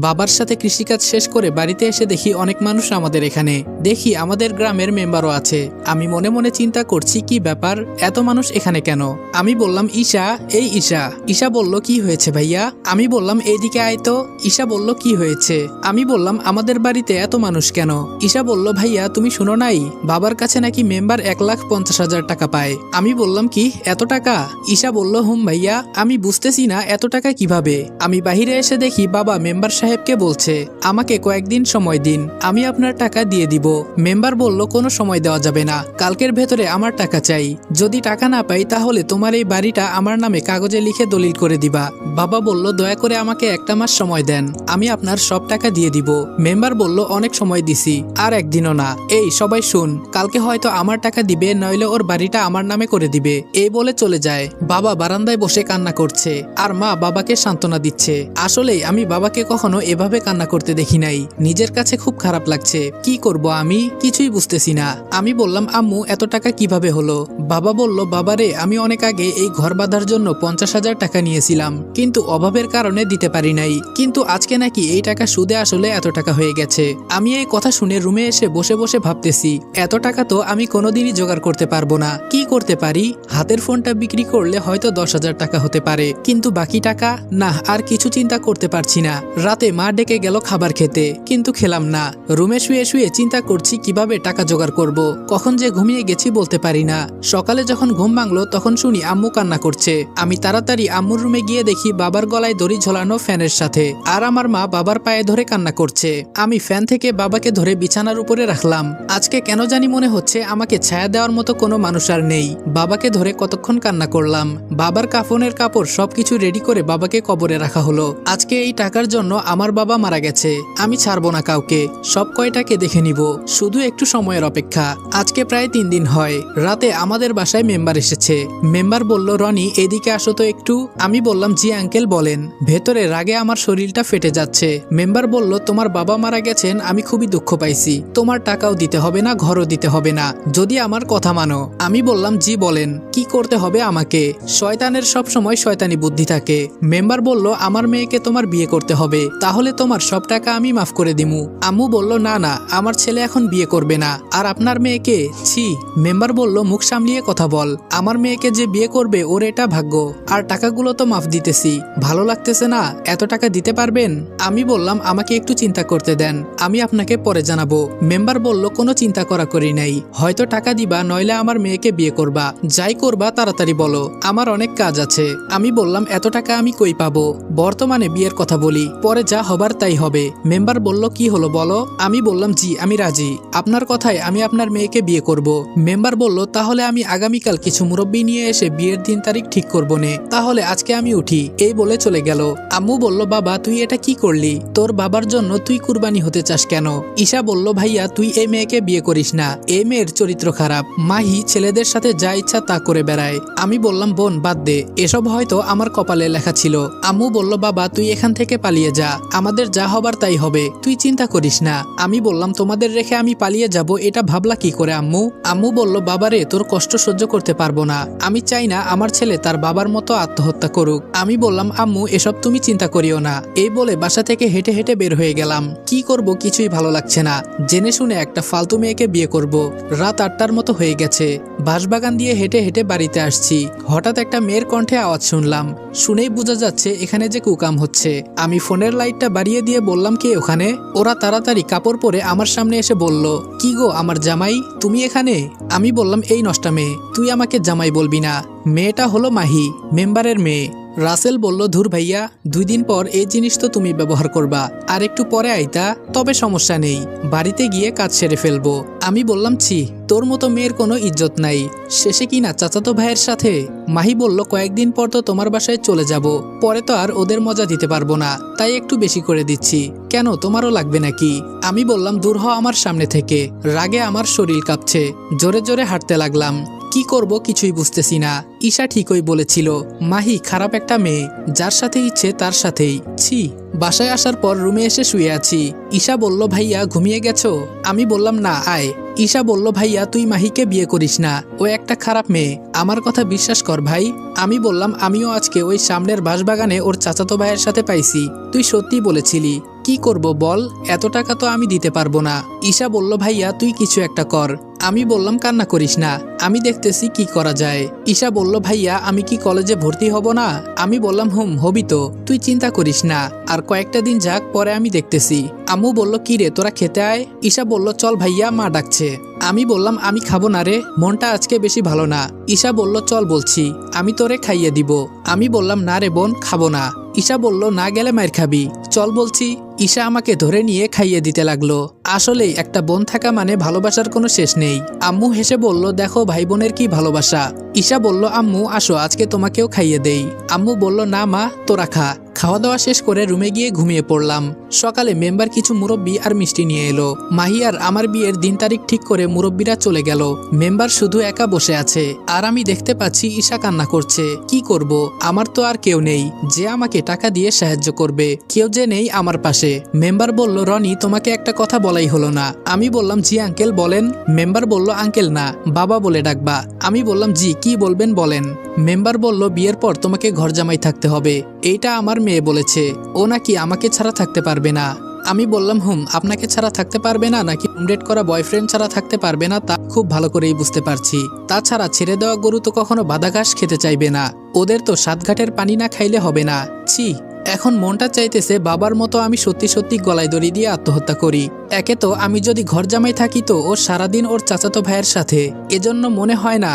বাবার সাথে কৃষিকাজ শেষ করে বাড়িতে এসে দেখি অনেক মানুষ আমাদের এখানে। দেখি আমাদের গ্রামের মেম্বারও আছে। আমি মনে মনে চিন্তা করছি কি ব্যাপার, এত মানুষ এখানে কেন? আমি বললাম ঈশা, এই ঈশা। ঈশা বলল কি হয়েছে ভাইয়া? আমি বললাম এইদিকে আয় তো। ঈশা বলল কি হয়েছে? আমি বললাম আমাদের বাড়িতে এত মানুষ কেন? ঈশা বলল ভাইয়া তুমি শুনো নাই, বাবার কাছে নাকি মেম্বার 1,50,000 টাকা পায়। আমি বললাম কি এত টাকা? ঈশা বলল হুম ভাইয়া। আমি বুঝতেছি না এত টাকা কিভাবে। আমি বাহিরে এসে দেখি বাবা মেম্বার সাহেবকে বলছে আমাকে কয়েকদিন সময় দিন, আমি আপনার টাকা দিয়ে দিব। মেম্বার বলল কোনো সময় দেওয়া যাবে না, কালকের ভেতরে আমার টাকা চাই। যদি টাকা না পাই তাহলে তোমার এই বাড়িটা আমার নামে কাগজে লিখে দলিল করে দিবা। বাবা বলল দয়া করে আমাকে একটা মাস সময় দেন, আমি আপনার সব টাকা দিয়ে দিব। মেম্বার বলল অনেক সময় দিছি, আর একদিনও না। এই সবাই শুন, কালকে হয়তো আমার টাকা দিবে, নইলে ওর বাড়িটা আমার নামে করে দিবে। এই বলে চলে যায়। বাবা বারান্দায় বসে কান্না করছে, আর মা বাবাকে সান্ত্বনা দিচ্ছে। আসলেই আমি বাবাকে কখনো এভাবে কান্না করতে দেখি নাই। নিজের কাছে খুব খারাপ লাগছে। কি করব আমি কিছুই বুঝতেছি না। আমি বললাম আম্মু এত টাকা কিভাবে হলো? বাবা বলল বাবারে আমি অনেক আগে এই ঘর বাঁধার জন্য 50,000 টাকা নিয়েছিলাম, কিন্তু অভাবের কারণে দিতে পারি নাই। কিন্তু আজকে নাকি এই টাকা সুদে আসলে এত টাকা হয়ে গেছে। আমি এই কথা শুনে রুমে এসে বসে বসে ভাবতেছি এত টাকা তো আমি কোনোদিনই জোগাড় করতে পারবো না। কি করতে পারি? হাতের ফোনটা বিক্রি করলে হয়তো 10,000 টাকা হতে পারে, কিন্তু বাকি টাকা না। আর কিছু চিন্তা করতে পারছি না। রাতে মা ডেকে গেল খাবার খেতে, কিন্তু খেলাম না। রুমে শুয়ে শুয়ে চিন্তা করছি কিভাবে টাকা জোগাড় করব। কখন যে ঘুমিয়ে গেছি বলতে পারি না। সকালে যখন ঘুম ভাঙলো তখন শুনি আম্মু কান্না করছে। আমি তাড়াতাড়ি আম্মুর রুমে গিয়ে দেখি বাবার গলায় দড়ি ঝোলানো ফ্যানের সাথে, আর আমার মা বাবার পায়ে ধরে কান্না করছে। আমি ফ্যান থেকে বাবাকে ধরে বিছানার উপরে রাখলাম। আজকে কেন জানি মনে হচ্ছে আমাকে ছায়া দেওয়ার মতো কোনো মানুষ আর নেই। বাবাকে ধরে কতক্ষণ কান্না করলাম। বাবার কাফনের কাপড় সবকিছু রেডি করে বাবাকে কবরে রাখা হলো। আজকে এই টাকার জন্য আমার বাবা মারা গেছে। আমি ছাড়বো না কাউকে, সব কয়টাকে দেখে নিব। শুধু একটু সময়ের অপেক্ষা। আজকে প্রায় 3 দিন হয়। রাতে আমাদের বাসায় মেম্বার এসেছে। মেম্বার বলল রনি এদিকে আসো তো একটু। আমি বললাম জি আঙ্কেল বলেন। ভেতরে রাগে আমার শরীরটা ফেটে যাচ্ছে। মেম্বার বলল তোমার বাবা মারা গেছেন, আমি খুবই দুঃখ পাইছি। তোমার টাকাও দিতে হবে না, ঘরও দিতে হবে না, যদি আমার কথা মানো। আমি বললাম জি বলেন, কি করতে হবে আমাকে? শয়তানের সব সময় শয়তানি বুদ্ধি থাকে। মেম্বার বলল আমার মেয়েকে তোমার বিয়ে করতে হবে, তাহলে তোমার সব টাকা আমি মাফ করে দিমু। আম্মু বলল না না, আমার ছেলে এখন বিয়ে করবে না। আর আপনার মেয়েকে? ছি। মেম্বার বলল মুখ সামলিয়ে কথা বল। আমার মেয়েকে যে বিয়ে করবে ওর এটা ভাগ্য। আর টাকাগুলো তো মাফ দিতেছি, ভালো লাগতেছে না? এত টাকা দিতে পারবেন? আমি বললাম আমাকে একটু চিন্তা করতে দেন, আমি আপনাকে পরে জানাবো। মেম্বার বলল কোনো চিন্তা করা করি নাই, হয়তো টাকা দিবা, নইলে আমার মেয়েকে বিয়ে করবা। যাই করবা তাড়াতাড়ি বলো, আমার অনেক কাজ আছে। আমি বললাম এত টাকা আমি কই পাবো? বর্তমানে বিয়ের কথা বলি, পরে যা হবার তাই হবে। মেম্বার বলল কি হলো বলো। আমি বললাম জি আমি রাজি, আপনার কথায় আমি আপনার মেয়েকে বিয়ে করব। মেম্বার বলল তাহলে আমি আগামীকাল কিছু মুরব্বী নিয়ে এসে বিয়ের দিন তারিখ ঠিক করবো নে, তাহলে আজকে আমি উঠি। এই বলে চলে গেল। আম্মু বলল বাবা তুই এটা কি করলি? তোর বাবার জন্য তুই কুরবানি হতে চাস কেন? ঈশা বলল ভাইয়া তুই এই মেয়েকে বিয়ে করিস না, এই মেয়ের চরিত্র খারাপ। মাহি ছেলেদের সাথে যা ইচ্ছা তা করে বেড়ায়। আমি বললাম বোন বাদ দে, এসব হয়তো আমার কপালে লেখা ছিল। আম্মু বলল বাবা তুই এখান থেকে পালিয়ে যা, আমাদের যা হবার তাই হবে, তুই চিন্তা করিস না। আমি বললাম তোমাদের রেখে আমি পালিয়ে যাব, এটা ভাবলা কি করে আম্মু? আম্মু বলল বাবারে তোর কষ্ট সহ্য করতে পারবো না, আমি চাই না আমার ছেলে তার বাবার মতো আত্মহত্যা করুক। আমি বললাম আম্মু এসব তুমি চিন্তা করিও না। এই বলে বাসা থেকে হেঁটে হেঁটে বের হয়ে গেলাম। কি করব কিছুই ভালো লাগছে না। জেনে শুনে একটা ফালতু মেয়েকে বিয়ে করব। রাত 8টার মতো হয়ে গেছে। বাঁশবাগান দিয়ে হেঁটে হেঁটে বাড়িতে আসছি। হঠাৎ একটা মেয়ের কণ্ঠে আওয়াজ শুনলাম। শুনেই বোঝা যাচ্ছে এখানে যে কুকাম হচ্ছে। আমি ফোনের লাইটটা বাড়িয়ে দিয়ে বললাম কে ওখানে? ওরা তাড়াতাড়ি কাপড় পরে আমার সামনে এসে বলল কি গো আমার জামাই, তুমি এখানে? আমি বললাম এই নষ্টা মেয়ে, তুই আমাকে জামাই বলবি না। মেয়েটা হলো মাহি, মেম্বারের মেয়ে। রাসেল বলল ধুর ভাইয়া, 2 দিন পর এই জিনিস তো তুমি ব্যবহার করবা, আর একটু পরে আইতা, তবে সমস্যা নেই, বাড়িতে গিয়ে কাজ সেরে ফেলবো। আমি বললাম ছি, তোর মতো মেয়ের কোনো ইজ্জত নাই, শেষে কিনা চাচাতো ভাইয়ের সাথে। মাহি বলল কয়েকদিন পর তো তোমার বাসায় চলে যাব, পরে তো আর ওদের মজা দিতে পারবো না, তাই একটু বেশি করে দিচ্ছি। কেন তোমারও লাগবে নাকি? আমি বললাম দূর হ আমার সামনে থেকে। রাগে আমার শরীর কাঁপছে, জোরে জোরে হাঁটতে লাগলাম। কি করব কিছুই বুঝতেছি না। ঈশা ঠিকই বলেছিল, মাহি খারাপ একটা মেয়ে, যার সাথে ইচ্ছে তার সাথেই। ছি। বাসায় আসার পর রুমে এসে শুয়ে আছি। ঈশা বলল, ভাইয়া ঘুমিয়ে গেছো? আমি বললাম না, আয়। ঈশা বলল, ভাইয়া তুই মাহিকে বিয়ে করিস না, ও একটা খারাপ মেয়ে, আমার কথা বিশ্বাস কর ভাই। আমি বললাম, আমিও আজকে ওই সামনের বাঁশবাগানে ওর চাচাতো ভাইয়ের সাথে পাইছি, তুই সত্যি বলেছিলি। কি করব বল, এত টাকা তো আমি দিতে পারবো না। ঈশা বলল, ভাইয়া তুই কিছু একটা কর। আমি বললাম, কান্না করিস না, আমি দেখতেছি কি করা যায়। ঈশা বলল, ভাইয়া আমি কি কলেজে ভর্তি হব না? আমি বললাম, হবি তো, তুই চিন্তা করিস না, আর কয়েকটা দিন যাক, পরে আমি দেখতেছি। আম্মু বলল, কি রে তোরা খেতে আয়। ঈশা বলল, চল ভাইয়া, মা ডাকছে। আমি বললাম, আমি খাবো না রে, মনটা আজকে বেশি ভালো না। ঈশা বলল, চল বলছি, আমি তোরে খাইয়ে দিব। আমি বললাম, না রে বোন, খাবো না। ঈশা বলল, না গেলে মার খাবি, চল বলছি। ঈশা আমাকে ধরে নিয়ে খাইয়ে দিতে লাগলো। আসলেই একটা বোন থাকা মানে ভালোবাসার কোনো শেষ নেই। আম্মু হেসে বলল, দেখো ভাই বোনের কি ভালোবাসা। ঈশা বলল, আম্মু আসো আজকে তোমাকেও খাইয়ে দেই। আম্মু বলল, না মা, তোরা খা। খাওয়া দাওয়া শেষ করে রুমে গিয়ে ঘুমিয়ে পড়লাম। সকালে মেম্বার কিছু মুরব্বি আর মিষ্টি নিয়ে এলো। মাহি আর আমার বিয়ের দিন তারিখ ঠিক করে মুরব্বিরা চলে গেল। মেম্বার শুধু একা বসে আছে, আর আমি দেখতে পাচ্ছি ঈশা কান্না করছে। কি করব, আমার তো আর কেউ নেই যে আমাকে টাকা দিয়ে সাহায্য করবে, কেউ যে নেই আমার পাশে। মেম্বার বলল, রনি তোমাকে একটা কথা বলাই হলো না। আমি বললাম, জি আঙ্কেল বলেন। মেম্বার বলল, আঙ্কেল না, বাবা বলে ডাকবা। আমি বললাম, জি কি বলবেন বলেন। মেম্বার বলল, বিয়ের পর তোমাকে ঘর জামাই থাকতে হবে, এইটা আমার মেয়ে বলেছে, ও নাকি আমাকে ছাড়া থাকতে পারবে না। আমি বললাম, আপনাকে ছাড়া থাকতে পারবে না নাকি ডেট করা বয়ফ্রেন্ড ছাড়া থাকতে পারবে না তা খুব ভালো করেই বুঝতে পারছি। তাছাড়া ছেড়ে দেওয়া গরু তো কখনো বাদা ঘাস খেতে চাইবে না, ওদের তো সাতঘাটের পানি না খাইলে হবে না। ছি। এখন মনটা চাইতেছে বাবার মতো আমি সত্যি সত্যি গলায় দড়ি দিয়ে আত্মহত্যা করি। একে তো আমি যদি ঘর জামাই থাকি তো ও সারাদিন ওর চাচাতো ভাইয়ের সাথে, এজন্য মনে হয় না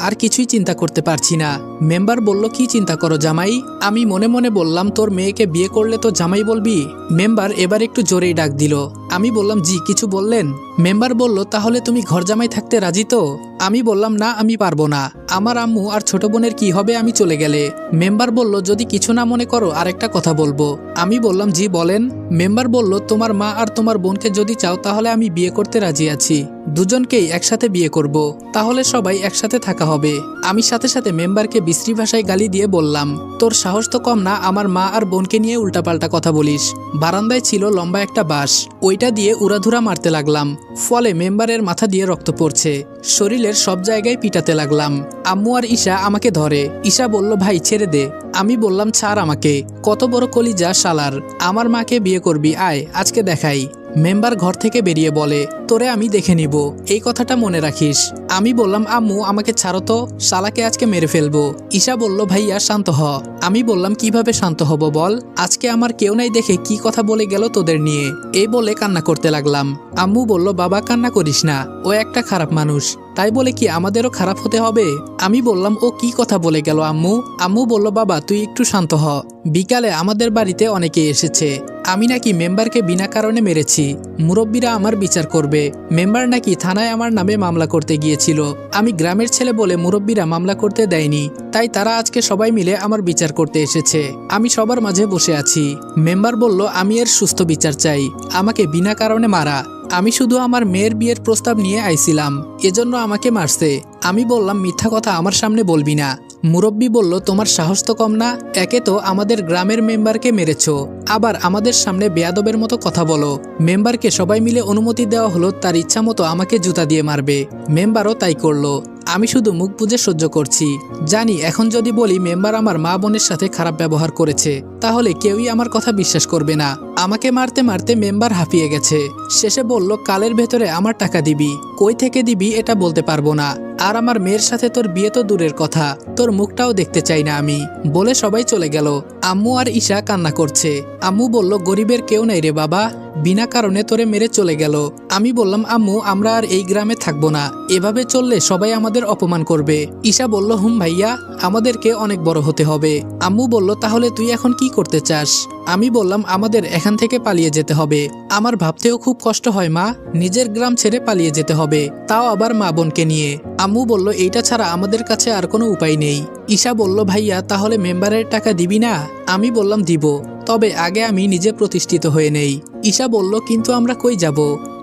আর কিছুই চিন্তা করতে পারছি না। মেম্বার বলল, কি চিন্তা করো জামাই? আমি মনে মনে বললাম, তোর মেয়েকে বিয়ে করলে তো জামাই বলবি। মেম্বার এবার একটু জোরেই ডাক দিল। আমি বললাম, জি কিছু বললেন? মেম্বার বলল, তাহলে তুমি ঘর জামাই থাকতে রাজি তো? আমি বললাম, না আমি পারবো না, আমার আম্মু আর ছোট বোনের কি হবে আমি চলে গেলে। মেম্বার বলল, যদি কিছু না মনে করো আরেকটা কথা বলবো। আমি বললাম, জি বলেন। মেম্বার বলল, তোমার মা আর তোমার বোনকে যদি চাও তাহলে আমি বিয়ে করতে রাজি আছি, দুজনকেই একসাথে বিয়ে করব, তাহলে সবাই একসাথে থাকা হবে। আমি সাথে সাথে মেম্বারকে বিশ্রী ভাষায় গালি দিয়ে বললাম, তোর সাহস তো কম না আমার মা আর বোনকে নিয়ে উল্টাপাল্টা কথা বলিস। বারান্দায় ছিল লম্বা একটা বাঁশ, ওইটা দিয়ে উড়াধুরা মারতে লাগলাম, ফলে মেম্বারের মাথা দিয়ে রক্ত পড়ছে। শরীরের সব জায়গায় পিটাতে লাগলাম। আম্মু আর ঈশা আমাকে ধরে। ঈশা বলল, ভাই ছেড়ে দে। আমি বললাম, ছাড় আমাকে, কত বড় কলিজা শালার, আমার মাকে বিয়ে করবি, আয় আজকে দেখাই। মেম্বার ঘর থেকে বেরিয়ে বলে, তোরে আমি দেখে নিব, এই কথাটা মনে রাখিস। আমি বললাম, আম্মু আমাকে ছাড়ো তো, শালাকে আজকে মেরে ফেলবো। ঈশা বলল, ভাইয়া শান্ত হ। আমি বললাম, কিভাবে শান্ত হব বল, আজকে আমার কেউ নাই দেখে কি কথা বলে গেল তোদের নিয়ে। এই বলে কান্না করতে লাগলাম। আম্মু বলল, বাবা কান্না করিস না, ও একটা খারাপ মানুষ, তাই বলে কি আমাদেরও খারাপ হতে হবে? আমি বললাম, ও কি কথা বলে গেল আম্মু? আম্মু বলল, বাবা তুই একটু শান্ত হ, বিকালে আমাদের বাড়িতে অনেকে এসেছে, আমি নাকি মেম্বারকে বিনা কারণে মেরেছি, মুরব্বীরা আমার বিচার করবে। মেম্বার নাকি থানায় আমার নামে মামলা করতে গিয়েছিল, আমি গ্রামের ছেলে বলে মুরব্বীরা মামলা করতে দেয়নি, তাই তারা আজকে সবাই মিলে আমার বিচার করতে এসেছে, আমি সবার মাঝে বসে আছি। মেম্বার বলল, আমি এর সুস্থ বিচার চাই, আমাকে বিনা কারণে মারা, আমি শুধু আমার মেয়ের বিয়ের প্রস্তাব নিয়ে আইছিলাম, এজন্য আমাকে মারছে। আমি বললাম, মিথ্যা কথা আমার সামনে বলবি না। মুরব্বী বলল, তোমার সাহস তো কম না, একে তো আমাদের গ্রামের মেম্বারকে মেরেছো, আবার আমাদের সামনে বেয়াদবের মতো কথা বলো। মেম্বারকে সবাই মিলে অনুমতি দেওয়া হলো তার ইচ্ছা মতো আমাকে জুতা দিয়ে মারবে, মেম্বারও তাই করলো। আমি শুধু মুখ বুজে সহ্য করছি, জানি এখন যদি বলি মেম্বার আমার মা বোনের সাথে খারাপ ব্যবহার করেছে তাহলে কেউই আমার কথা বিশ্বাস করবে না। আমাকে মারতে মারতে মেম্বার হাঁপিয়ে গেছে, শেষে বলল, কালের ভেতরে আমার টাকা দিবি, কই থেকে দিবি এটা বলতে পারবো না, আর আমার মেয়ের সাথে তোর বিয়ে তো দূরের কথা, তোর মুখটাও দেখতে চাই না আমি, বলে সবাই চলে গেল। আম্মু আর ঈশা কান্না করছে। আম্মু বলল, গরিবের কেউ নাই রে বাবা, বিনা কারণে তোরে মেরে চলে গেল। আমি বললাম, আম্মু আমরা আর এই গ্রামে থাকবো না, এভাবে চললে সবাই আমাদের অপমান করবে। ঈশা বলল, ভাইয়া আমাদেরকে অনেক বড় হতে হবে। আম্মু বলল, তাহলে তুই এখন কি করতে চাস? আমি বললাম, আমাদের এখান থেকে পালিয়ে যেতে হবে, আমার ভাবতেও খুব কষ্ট হয় মা, নিজের গ্রাম ছেড়ে পালিয়ে যেতে হবে, তাও আবার মা বোনকে নিয়ে। আম্মু বলল, এইটা ছাড়া আমাদের কাছে আর কোনো উপায় নেই। ঈশা বলল, ভাইয়া তাহলে মেম্বারের টাকা দিবি না? আমি বললাম, দিব, তবে আগে আমি নিজে প্রতিষ্ঠিত হয়ে নেই। ঈশা বলল, কিন্তু আমরা কই যাব?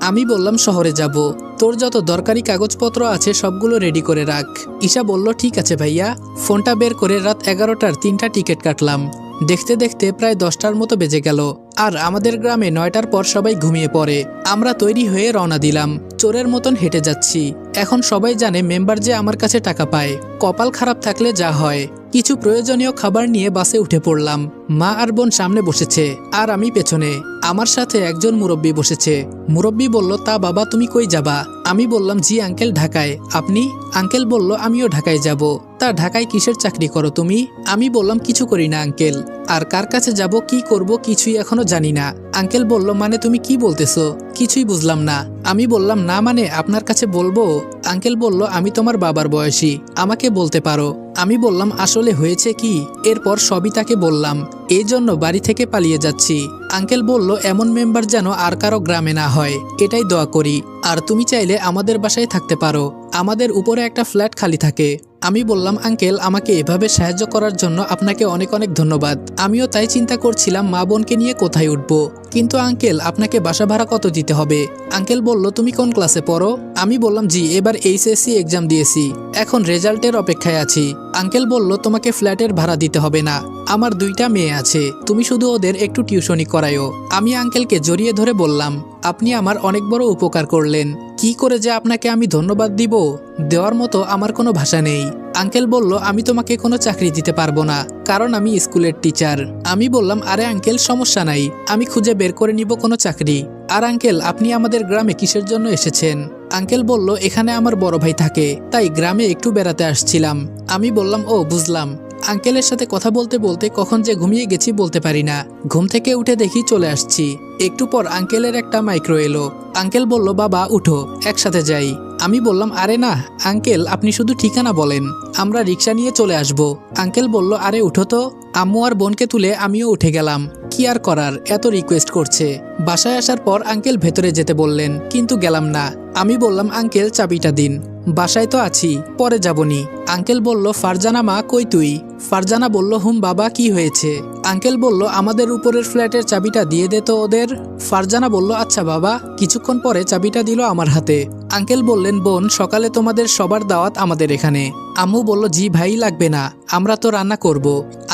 আমি বললাম শহরে যাব, তোর যত দরকারি কাগজপত্র আছে সবগুলো রেডি করে রাখ। ঈশা বলল ঠিক আছে ভাইয়া। ফোনটা বের করে রাত 11টার 3টা টিকিট কাটলাম। দেখতে দেখতে প্রায় 10টার মতো বেজে গেল। আর আমাদের গ্রামে 9টার পর সবাই ঘুমিয়ে পড়ে। আমরা তৈরি হয়ে রওনা দিলাম। চোরের মতন হেঁটে যাচ্ছি। এখন সবাই জানে মেম্বার যে আমার কাছে টাকা পায়। কপাল খারাপ থাকলে যা হয়। কিছু প্রয়োজনীয় খাবার নিয়ে বাসে উঠে পড়লাম। মা আর বোন সামনে বসেছে আর আমি পেছনে। আমার সাথে একজন মুরব্বী বসেছে। মুরব্বী বলল, তা বাবা তুমি কই যাবা? আমি বললাম জি আঙ্কেল, ঢাকায়। আপনি? আঙ্কেল বলল, আমিও ঢাকায় যাব। তা ঢাকায় কিসের চাকরি করো তুমি? আমি বললাম কিছু করি না আঙ্কেল। আর কার কাছে যাব, কি করব কিছুই এখনো জানি না। আঙ্কেল বলল, মানে তুমি কি বলতেছো? কিছুই বুঝলাম না। আমি বললাম না মানে আপনার কাছে বলবো? আঙ্কেল বলল, আমি তোমার বাবার বয়সী, আমাকে বলতে পারো। আমি বললাম আসলে হয়েছে কি? এরপর সবই তাকে বললাম। এই জন্য বাড়ি থেকে পালিয়ে যাচ্ছি। আঙ্কেল বলল, এমন মেম্বার যেন আর কারো গ্রামে না হয়, এটাই দোয়া করি। আর তুমি চাইলে আমাদের বাসায় থাকতে পারো, আমাদের উপরে একটা ফ্ল্যাট খালি থাকে। আমি বললাম, আঙ্কেল আমাকে এভাবে সাহায্য করার জন্য আপনাকে অনেক অনেক ধন্যবাদ। আমিও তাই চিন্তা করছিলাম মা বোনকে নিয়ে কোথায় উঠবো। কিন্তু আঙ্কেল আপনাকে বাসা ভাড়া কত দিতে হবে? আঙ্কেল বলল, তুমি কোন ক্লাসে পড়ো? আমি বললাম জি, এবার এইচএসসি এক্সাম দিয়েছি, এখন রেজাল্টের অপেক্ষায় আছি। আঙ্কেল বলল, তোমাকে ফ্ল্যাটের ভাড়া দিতে হবে না, আমার 2টা মেয়ে আছে, তুমি শুধু ওদের একটু টিউশনি করায়ও। আমি আঙ্কেলকে জড়িয়ে ধরে বললাম, আপনি আমার অনেক বড় উপকার করলেন। কি করে যে আপনাকে আমি ধন্যবাদ দিব, দেওয়ার মতো আমার কোনো ভাষা নেই। আঙ্কেল বলল, আমি তোমাকে কোনো চাকরি দিতে পারবো না, কারণ আমি স্কুলের টিচার। আমি বললাম, আরে আঙ্কেল সমস্যা নাই, আমি খুঁজে বের করে নিব কোনো চাকরি। আর আঙ্কেল আপনি আমাদের গ্রামে কিসের জন্য এসেছেন? আঙ্কেল বলল, এখানে আমার বড় ভাই থাকে, তাই গ্রামে একটু বেড়াতে আসছিলাম। আমি বললাম, ও বুঝলাম। আঙ্কেলের সাথে কথা বলতে বলতে কখন যে ঘুমিয়ে গেছি বলতে পারি না। ঘুম থেকে উঠে দেখি চলে আসছি। একটু পর আঙ্কেলের একটা মাইক্রো এলো। আঙ্কেল বলল, বাবা উঠো, একসাথে যাই। আমি বললাম, আরে না আঙ্কেল, আপনি শুধু ঠিকানা বলেন, আমরা রিক্সা নিয়ে চলে আসব। আঙ্কেল বলল, আরে উঠো তো। আম্মু আর বোনকে তুলে আমিও উঠে গেলাম। কি আর করার, এত রিকোয়েস্ট করছে। বাসায় আসার পর আঙ্কেল ভেতরে যেতে বললেন, কিন্তু গেলাম না। আমি বললাম, আঙ্কেল চাবিটা দিন। বাসায় তো আছি, পরে যাবনি। আঙ্কেল বলল, ফারজানা মা কই তুই? ফারজানা বলল, হুম বাবা কি হয়েছে? আঙ্কেল বলল, আমাদের উপরের ফ্ল্যাটের চাবিটা দিয়ে দে তো ওদের। ফারজানা বলল, আচ্ছা বাবা। কিছুক্ষণ পরে চাবিটা দিল আমার হাতে। আঙ্কেল বললেন, বোন সকালে তোমাদের সবার দাওয়াত আমাদের এখানে। আম্মু বলল, জি ভাই লাগবে না, আমরা তো রান্না করব।